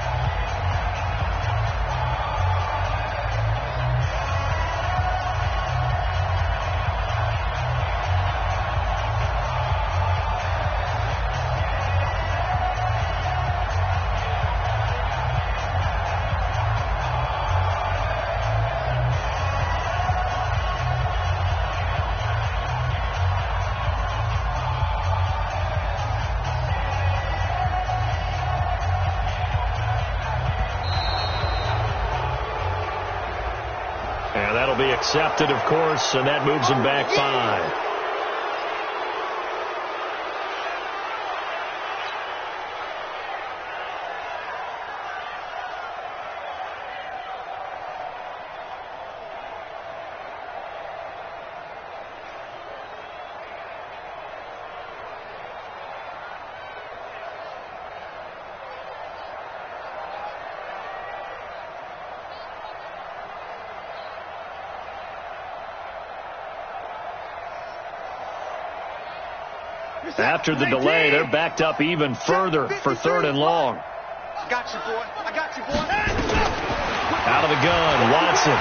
And that'll be accepted, of course, and that moves them back 5. After the delay, they're backed up even further for 3rd and long. I got you, boy. I got you, boy. Out of the gun, Watson.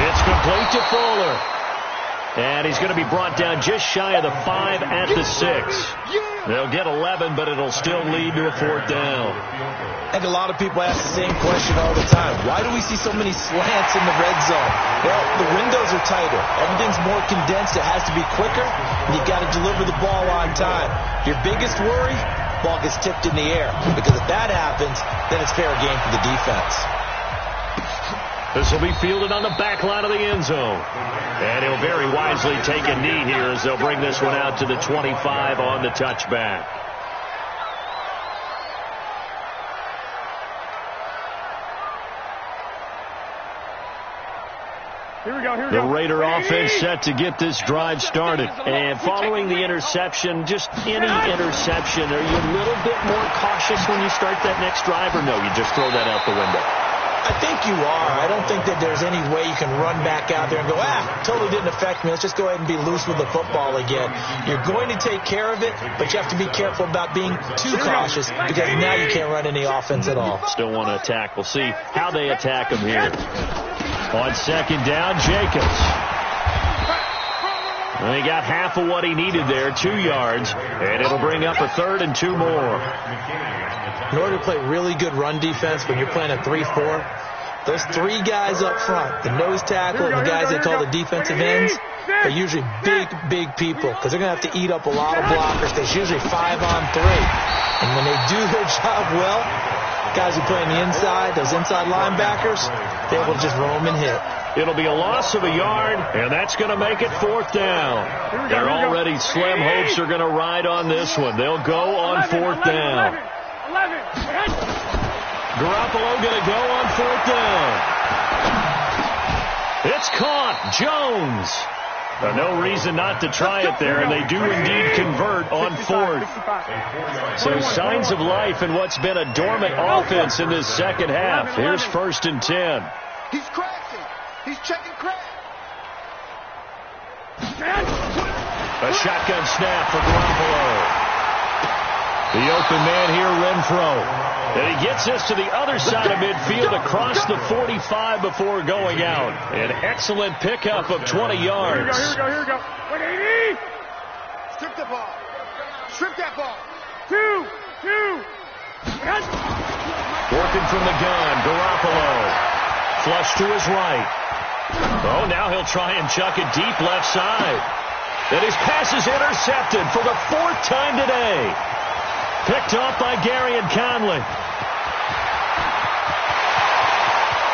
It's complete to Fuller. And he's going to be brought down just shy of the 5 at the 6. They'll get 11, but it'll still lead to a 4th down. I think a lot of people ask the same question all the time. Why do we see so many slants in the red zone? Well, the windows are tighter. Everything's more condensed. It has to be quicker, and you've got to deliver the ball on time. Your biggest worry, ball gets tipped in the air. Because if that happens, then it's fair game for the defense. This will be fielded on the back line of the end zone. And he'll very wisely take a knee here as they'll bring this one out to the 25 on the touchback. Here we go, here we The go. Raider offense set to get this drive started. And following the interception, just any interception, are you a little bit more cautious when you start that next drive, or no, you just throw that out the window? I think you are. I don't think that there's any way you can run back out there and go, totally didn't affect me. Let's just go ahead and be loose with the football again. You're going to take care of it, but you have to be careful about being too cautious because now you can't run any offense at all. Still want to attack. We'll see how they attack him here. On 2nd down, Jacobs. And he got half of what he needed there, 2 yards, and it'll bring up a 3rd and 2 more. In order to play really good run defense when you're playing a 3-4, those 3 guys up front, the nose tackle and the guys they call the defensive ends, are usually big people because they're going to have to eat up a lot of blockers. There's usually 5 on 3. And when they do their job well, guys who play on the inside, those inside linebackers, they're able to just roam and hit. It'll be a loss of a yard, and that's going to make it 4th down. Their already slim hopes are going to ride on this one. They'll go on 4th down. 11. Garoppolo going to go on 4th down. It's caught. Jones. No reason not to try it there, and they do indeed convert on 4th. So signs of life in what's been a dormant offense in this second half. Here's 1st and 10. He's crashing. He's checking crack. A shotgun snap for Garoppolo. The open man here, Renfro. And he gets this to the other side of midfield across the 45 before going out. An excellent pickup of 20 yards. Here we go. 180. Strip the ball. Strip that ball. 2. Working from the gun, Garoppolo. Flush to his right. Oh, now he'll try and chuck it deep left side. And his pass is intercepted for the 4th time today. Picked off by Garyon Conley.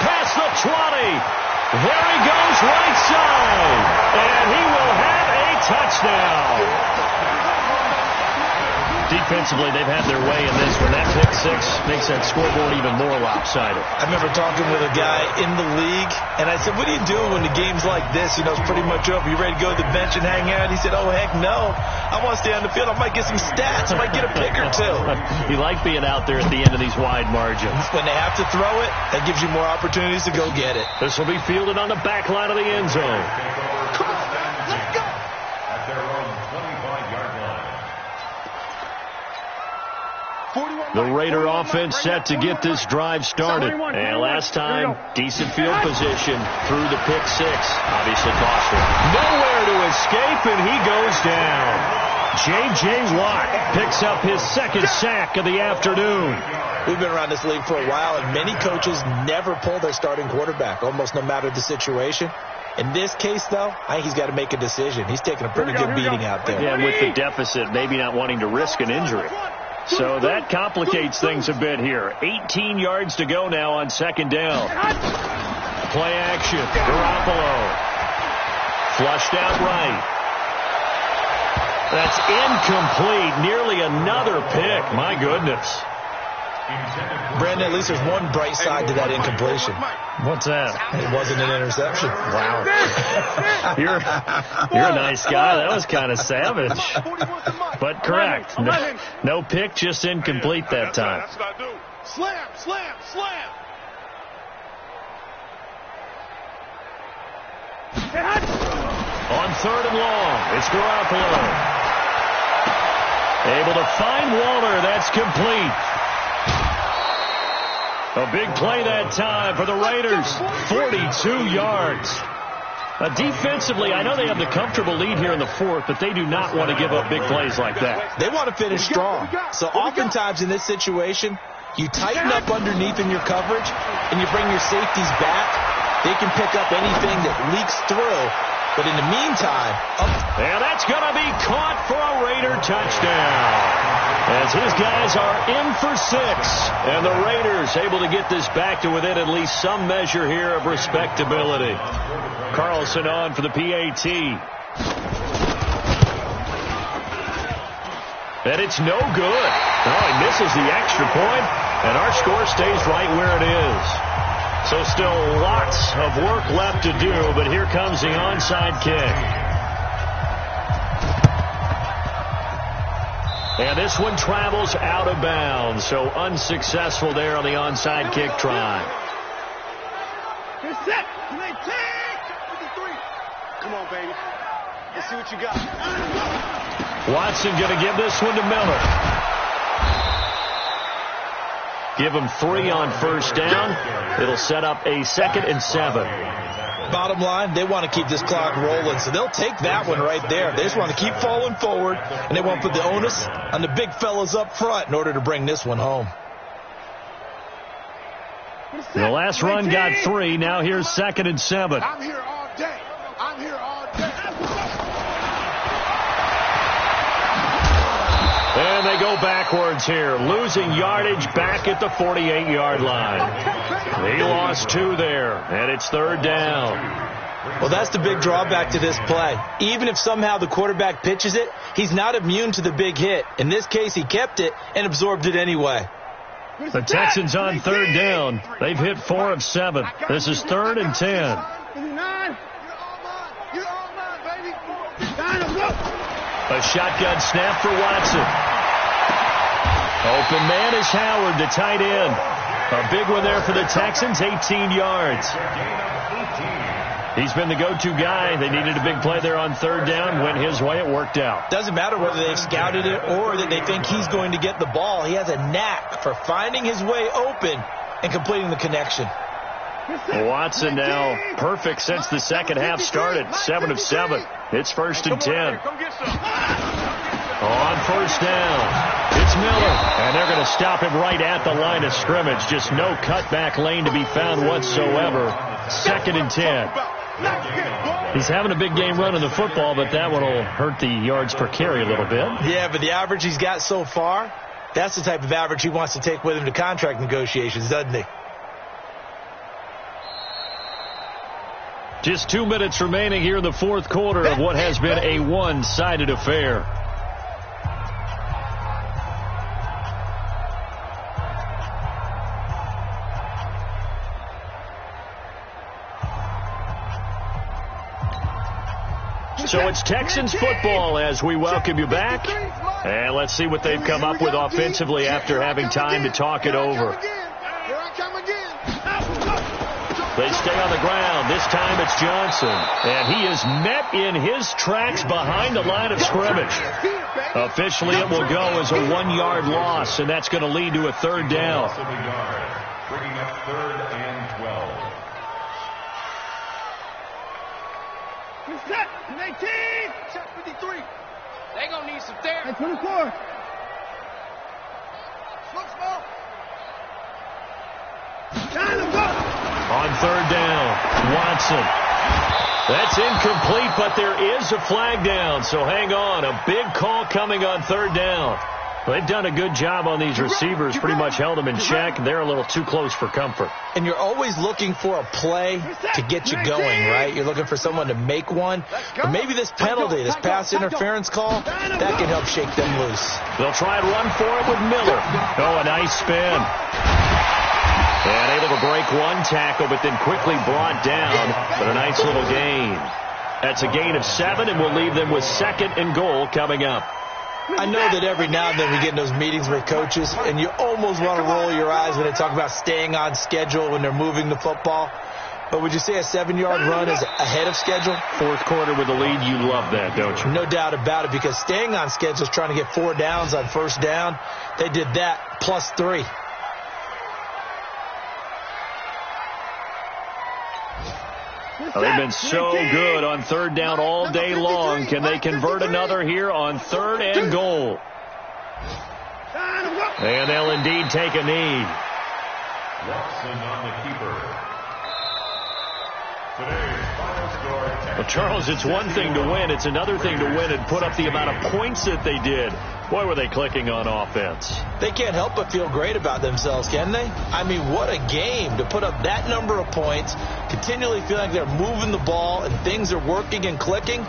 Past the 20. There he goes right side. And he will have a Offensively, they've had their way in this one. That pick six makes that scoreboard even more lopsided. I remember talking with a guy in the league, and I said, what do you do when the game's like this? You know, it's pretty much over. You ready to go to the bench and hang out? He said, oh, heck no. I want to stay on the field. I might get some stats. I might get a pick or two. You like being out there at the end of these wide margins. When they have to throw it, that gives you more opportunities to go get it. This will be fielded on the back line of the end zone. Come on, let's go. At their own 25-yard line. The Raider offense set to get this drive started. And last time, decent field position through the pick six. Obviously costly. Nowhere to escape, and he goes down. J.J. Watt picks up his second sack of the afternoon. We've been around this league for a while, and many coaches never pull their starting quarterback, almost no matter the situation. In this case, though, I think he's got to make a decision. He's taking a pretty good beating out there. Yeah, with the deficit, maybe not wanting to risk an injury. So that complicates things a bit here. 18 yards to go now on second down. Play action. Garoppolo. Flushed out right. That's incomplete. Nearly another pick. My goodness. Brandon, at least there's one bright side to that incompletion. What's that? It wasn't an interception. Wow. You're a nice guy. That was kind of savage. But correct. No pick, just incomplete that time. That's what I do. Slam, slam, slam. On third and long, it's Garoppolo. Able to find Waller. That's complete. A big play that time for the Raiders. 42 yards. Defensively, I know they have the comfortable lead here in the fourth, but they do not want to give up big plays like that. They want to finish strong. So oftentimes in this situation, you tighten up underneath in your coverage, and you bring your safeties back. They can pick up anything that leaks through. But in the meantime... And that's going to be caught for a Raider touchdown. As his guys are in for 6. And the Raiders able to get this back to within at least some measure here of respectability. Carlson on for the PAT. And it's no good. Oh, he misses the extra point, and our score stays right where it is. So still lots of work left to do, but here comes the onside kick. And this one travels out of bounds, so unsuccessful there on the onside kick try. Get set. Come on, baby. Let's see what you got. Watson going to give this one to Miller. Give him 3 on first down. It'll set up a 2nd and 7. Bottom line, they want to keep this clock rolling, so they'll take that one right there. They just want to keep falling forward, and they want to put the onus on the big fellas up front in order to bring this one home. The last run got 3. Now here's 2nd and 7. I'm here all day. I'm here all day. And they go backwards here, losing yardage back at the 48-yard line. They lost 2 there, and it's 3rd down. Well, that's the big drawback to this play. Even if somehow the quarterback pitches it, he's not immune to the big hit. In this case, he kept it and absorbed it anyway. The Texans on 3rd down. They've hit 4 of 7. This is 3rd and 10. You're all mine, baby. A shotgun snap for Watson. Open man is Howard, the tight end. A big one there for the Texans, 18 yards. He's been the go-to guy. They needed a big play there on 3rd down. Went his way. It worked out. Doesn't matter whether they've scouted it or that they think he's going to get the ball. He has a knack for finding his way open and completing the connection. Watson now perfect since the second half started. 7 of 7. It's 1st and 10. On first down, it's Miller. And they're going to stop him right at the line of scrimmage. Just no cutback lane to be found whatsoever. 2nd and 10. He's having a big game running the football, but that one will hurt the yards per carry a little bit. Yeah, but the average he's got so far, that's the type of average he wants to take with him to contract negotiations, doesn't he? Just 2 minutes remaining here in the 4th quarter of what has been a one-sided affair. So it's Texans football as we welcome you back. And let's see what they've come up with offensively after having time to talk it over. They stay on the ground. This time it's Johnson. And he is met in his tracks behind the line of scrimmage. Officially, it will go as a 1-yard loss, and that's going to lead to a third down. Bringing up 3rd and 12. Set, 19, shot 53. They gonna need some therapy. 24. Small. On 3rd down, Watson. That's incomplete, but there is a flag down, so hang on. A big call coming on 3rd down. They've done a good job on these receivers, pretty much held them in check. They're a little too close for comfort. And you're always looking for a play to get you going, right? You're looking for someone to make one. Or maybe this penalty, this pass interference call, that can help shake them loose. They'll try and run for it with Miller. Oh, a nice spin. And able to break one tackle, but then quickly brought down. But a nice little gain. That's a gain of 7, and we'll leave them with 2nd and goal coming up. I know that every now and then we get in those meetings with coaches, and you almost want to roll your eyes when they talk about staying on schedule when they're moving the football. But would you say a 7-yard run is ahead of schedule? 4th quarter with a lead, you love that, don't you? No doubt about it, because staying on schedule is trying to get 4 downs on 1st down. They did that plus 3. They've been so good on 3rd down all day long. Can they convert another here on 3rd and goal? And they'll indeed take a knee. Watson on the keeper. Today's final score. Well, Charles, it's one thing to win. It's another thing to win and put up the amount of points that they did. Boy, were they clicking on offense. They can't help but feel great about themselves, can they? I mean, what a game to put up that number of points, continually feel like they're moving the ball and things are working and clicking.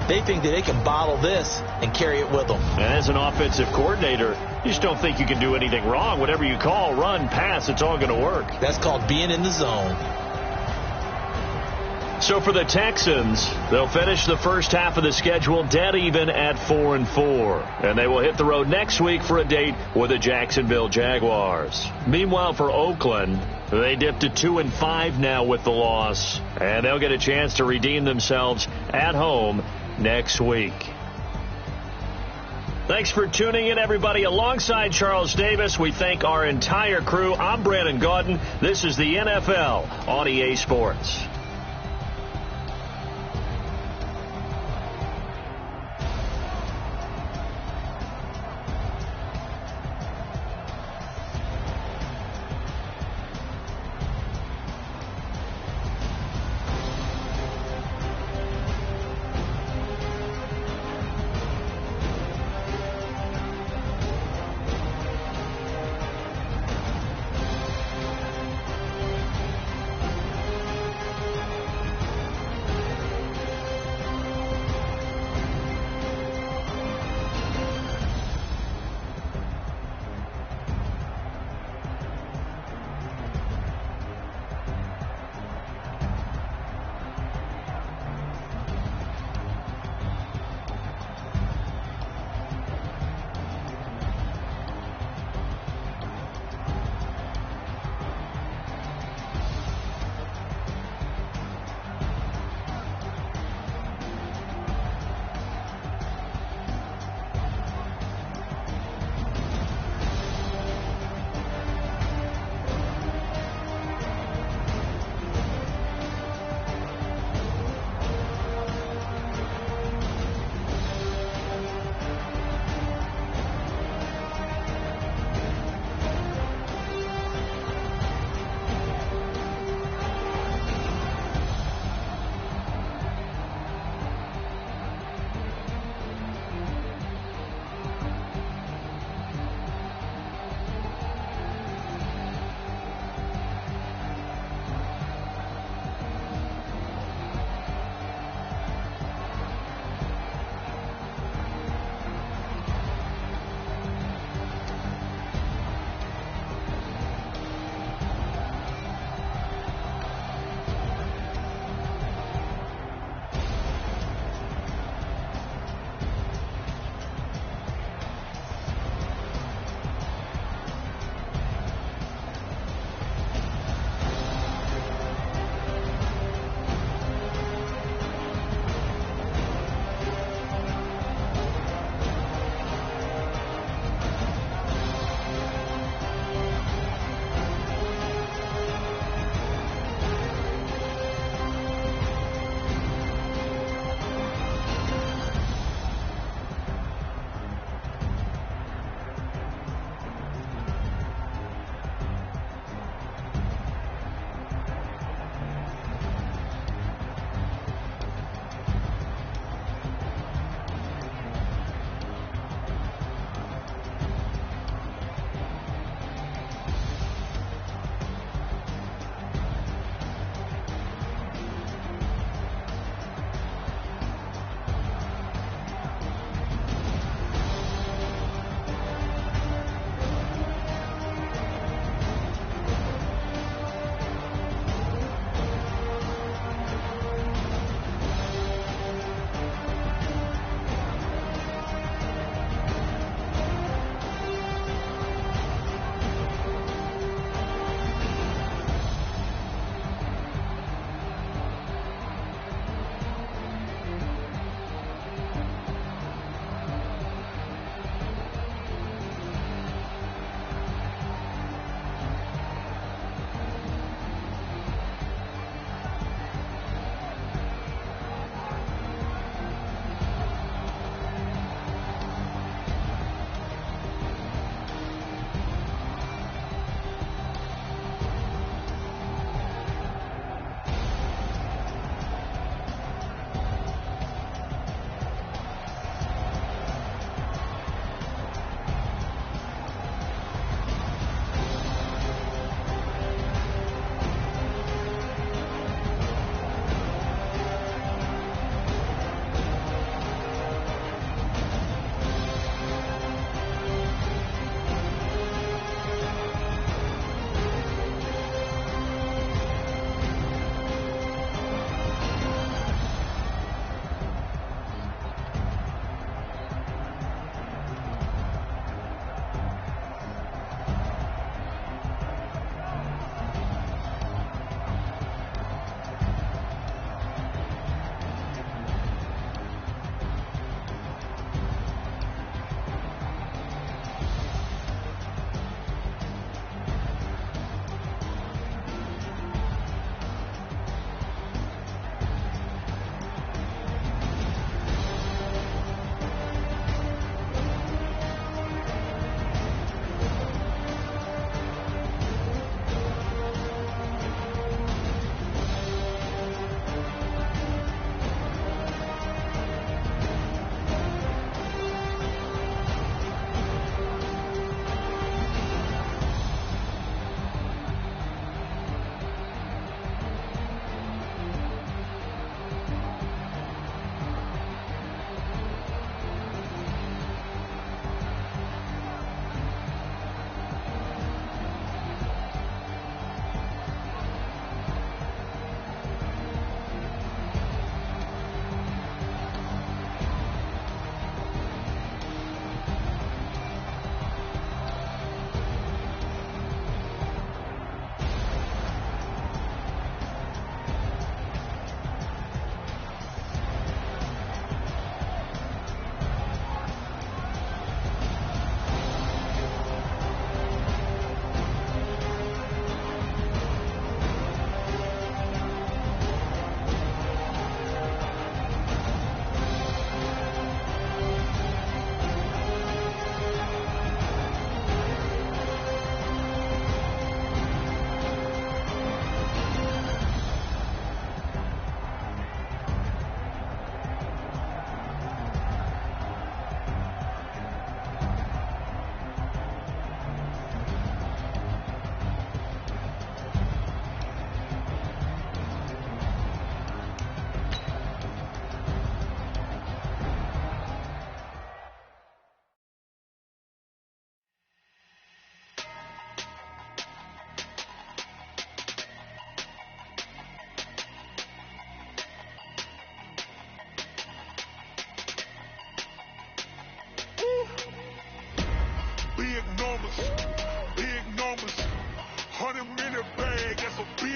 They think that they can bottle this and carry it with them. And as an offensive coordinator, you just don't think you can do anything wrong. Whatever you call, run, pass, it's all going to work. That's called being in the zone. So for the Texans, they'll finish the first half of the schedule dead even at 4-4. And they will hit the road next week for a date with the Jacksonville Jaguars. Meanwhile, for Oakland, they dipped to 2-5 now with the loss. And they'll get a chance to redeem themselves at home next week. Thanks for tuning in, everybody. Alongside Charles Davis, we thank our entire crew. I'm Brandon Gaudin. This is the NFL on EA Sports.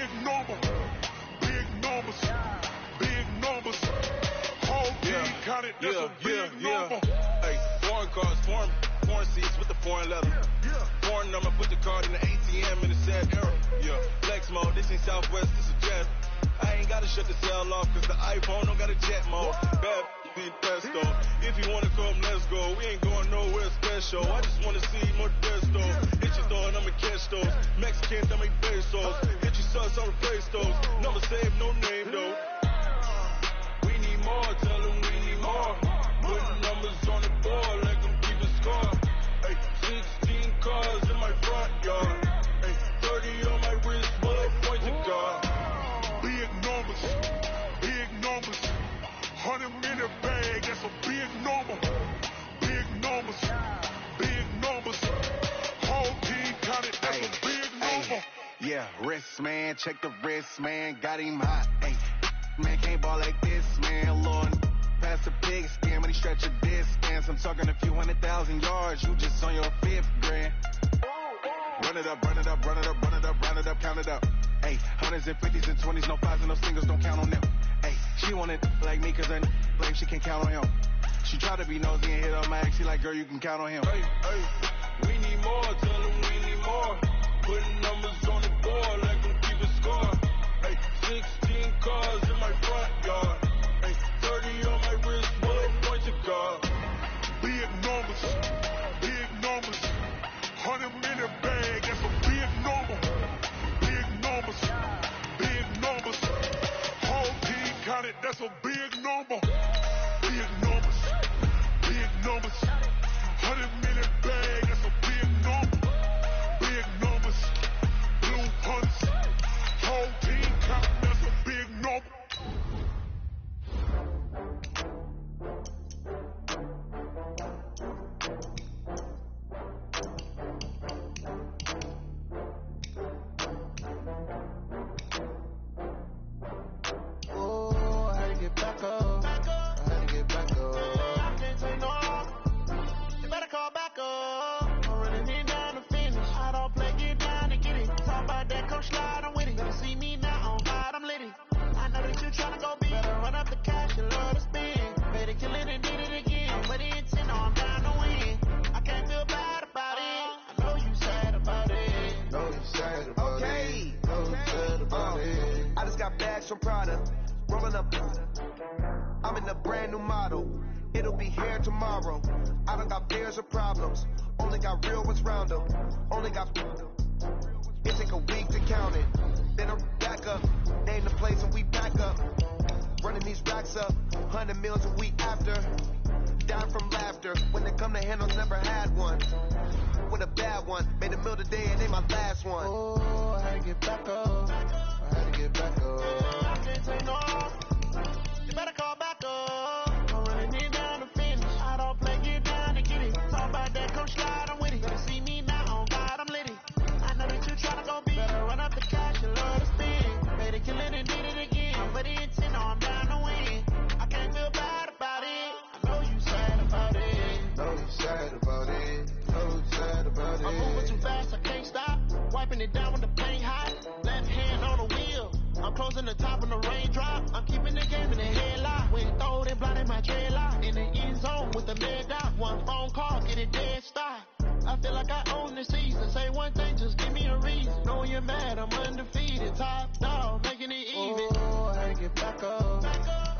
big number. Big numbers. Big numbers. Whole team counted, that's a big number. Hey, foreign cars, foreign seats with the foreign leather. Foreign number, put the card in the ATM in the sad era. Yeah, flex mode, this ain't Southwest, this is jet. I ain't gotta shut the cell off, cause the iPhone don't got a jet mode. Bad be pesto. If you wanna come, let's go. We ain't going nowhere special. I just wanna see more desto. Hit your door and I'ma catch those. Mexicans, I make pesos. Hit your sus, I'll replace those. Number save, no name though. We need more, tell them we need more. Putting numbers on the board, let them keep a score. Hey, 16 cars in my front yard. Hey, 30 on my wrist, bullet point to God. Big numbers, big numbers. 100 minute bag, that's a big number. Big numbers, big numbers. Whole team counted, that's a big number. Yeah, wrist man, check the wrist man, got him hot. Ay, man can't ball like this, man. Lord, pass the pig skin when he stretch a distance. I'm talking a few 100,000 yards, you just on your 5th grand. Run it up, run it up, run it up, run it up, run it up, count it up. Ay, 100s and 50s and 20s, no 5s and no singles, don't count on them. Ay, she wanted like me cause her blame she can count on him. She tried to be nosy and hit on my ex, she like, girl, you can count on him. Hey, we need more, tell them we need more. Putting numbers on the board, let them keep a score. Hey, 16 cars in my front yard. Hey, 30 on my wrist, bullet point to God. Big numbers, big numbers. 100 minute bag, that's a big number. Big numbers, big numbers. Whole team counted, that's a big number. Big numbers, big numbers. 100 minute bag, that's a big number. Big numbers, blue hunts. Whole team counted, that's a big number. From Prada, rolling up. I'm in a brand new model. It'll be here tomorrow. I don't got fears or problems. Only got real ones round them. Only got. It take a week to count it. Then I'm back up. Name the place and we back up. Running these racks up. 100 meals a week after. Down from laughter. When they come to handles, never had one. With a bad one. Made a meal today and ain't my last one. Oh, I had to get back up. I had to get back up. I can't take no off. You better call back up. I'm running it down to finish. I don't play, get down and get it. Talk about that, come slide, I'm with it. Better see me now, on God, I'm lit it. I know that you tryna go big. Better run up the cash and love to spin. Made it, kill it, and did it again. But the intent, no, I'm down to win. I can't feel bad about it. I know you sad about it. Know you sad about it. Know you sad about it. I'm moving too fast, I can't stop. Wiping it down when the paint hot. Left hand on the wheel. I'm closing the top when the raindrop. I'm keeping the game in the headlock. When throwed and blinded my dreadlock. In the end zone with the med dot. One phone call, get it dead stop. I feel like I own the season. Say one thing, just give me a reason. Knowing you're mad, I'm undefeated. Top dog, making it even. Oh, I had to get back up. I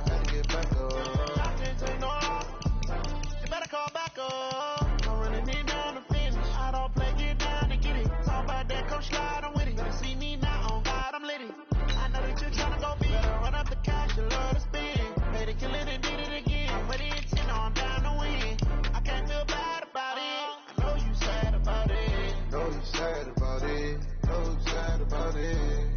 had to get back up. I can't take no off. You better call back up. I'm running it down to finish. I don't play, get down and get it. Talk about that, come slide, I'm with it. Better see me now, on God, I'm lit it. I know that you tryna go big. Better run up the cash and love to spin. Made it, kill it, and did it again. But it's, you know, I'm down to win. I can't feel bad about it. I know you sad about it. Know you sad about it. Know you sad about it.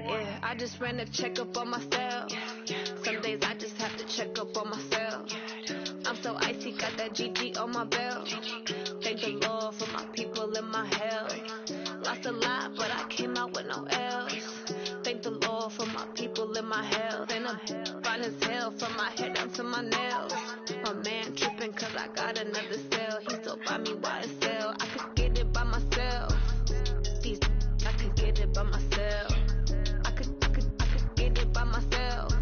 Yeah, I just ran a checkup on myself. Some days I just have to check up on myself. I'm so icy. icy, got that GG on my belt. Thank the Lord for my people in my hell. Lost a lot, but I came out with no L's. Thank the Lord for my people in my health. And I'm fine as hell from my head down to my nails. My man tripping cause I got another cell. He still buy me YSL. I could get it by myself. These I could get it by myself. I could get it by myself.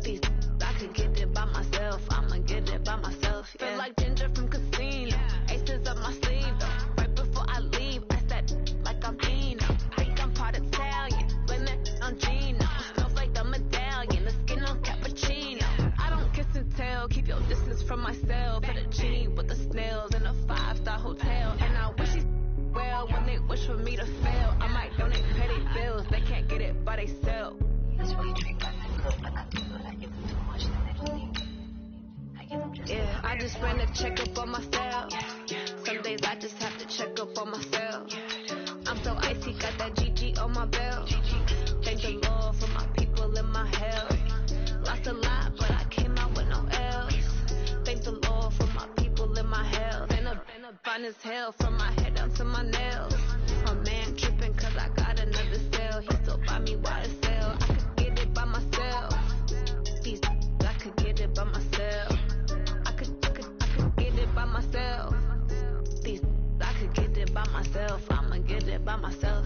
These I could get it by myself. I'ma get it by myself. Yeah. Feel like Ginger from Casino. Aces up my sleeve though. Right before I leave, I said like I'm Dino. Think I'm part Italian. Blame it on Gino. Smells like the medallion. The skin on cappuccino. I don't kiss and tell. Keep your distance from myself. At a genie with the snails in a 5-star hotel. And I wish he well when they wish for me to fail. I might donate petty bills. They can't get it by themselves. Yeah, I just ran a checkup on myself. Some days I just have to check up on myself. I'm so icy, got that GG on my belt. Thank the Lord for my people in my health. Lost a lot, but I came out with no L's. Thank the Lord for my people in my health. And I'm fine as hell from my head down to my nails. My man tripping cause I got another cell. He still buy me YSL. I could get it by myself. These I could get it by myself. I could get it by myself. These I could get it by myself. I'ma get it by myself.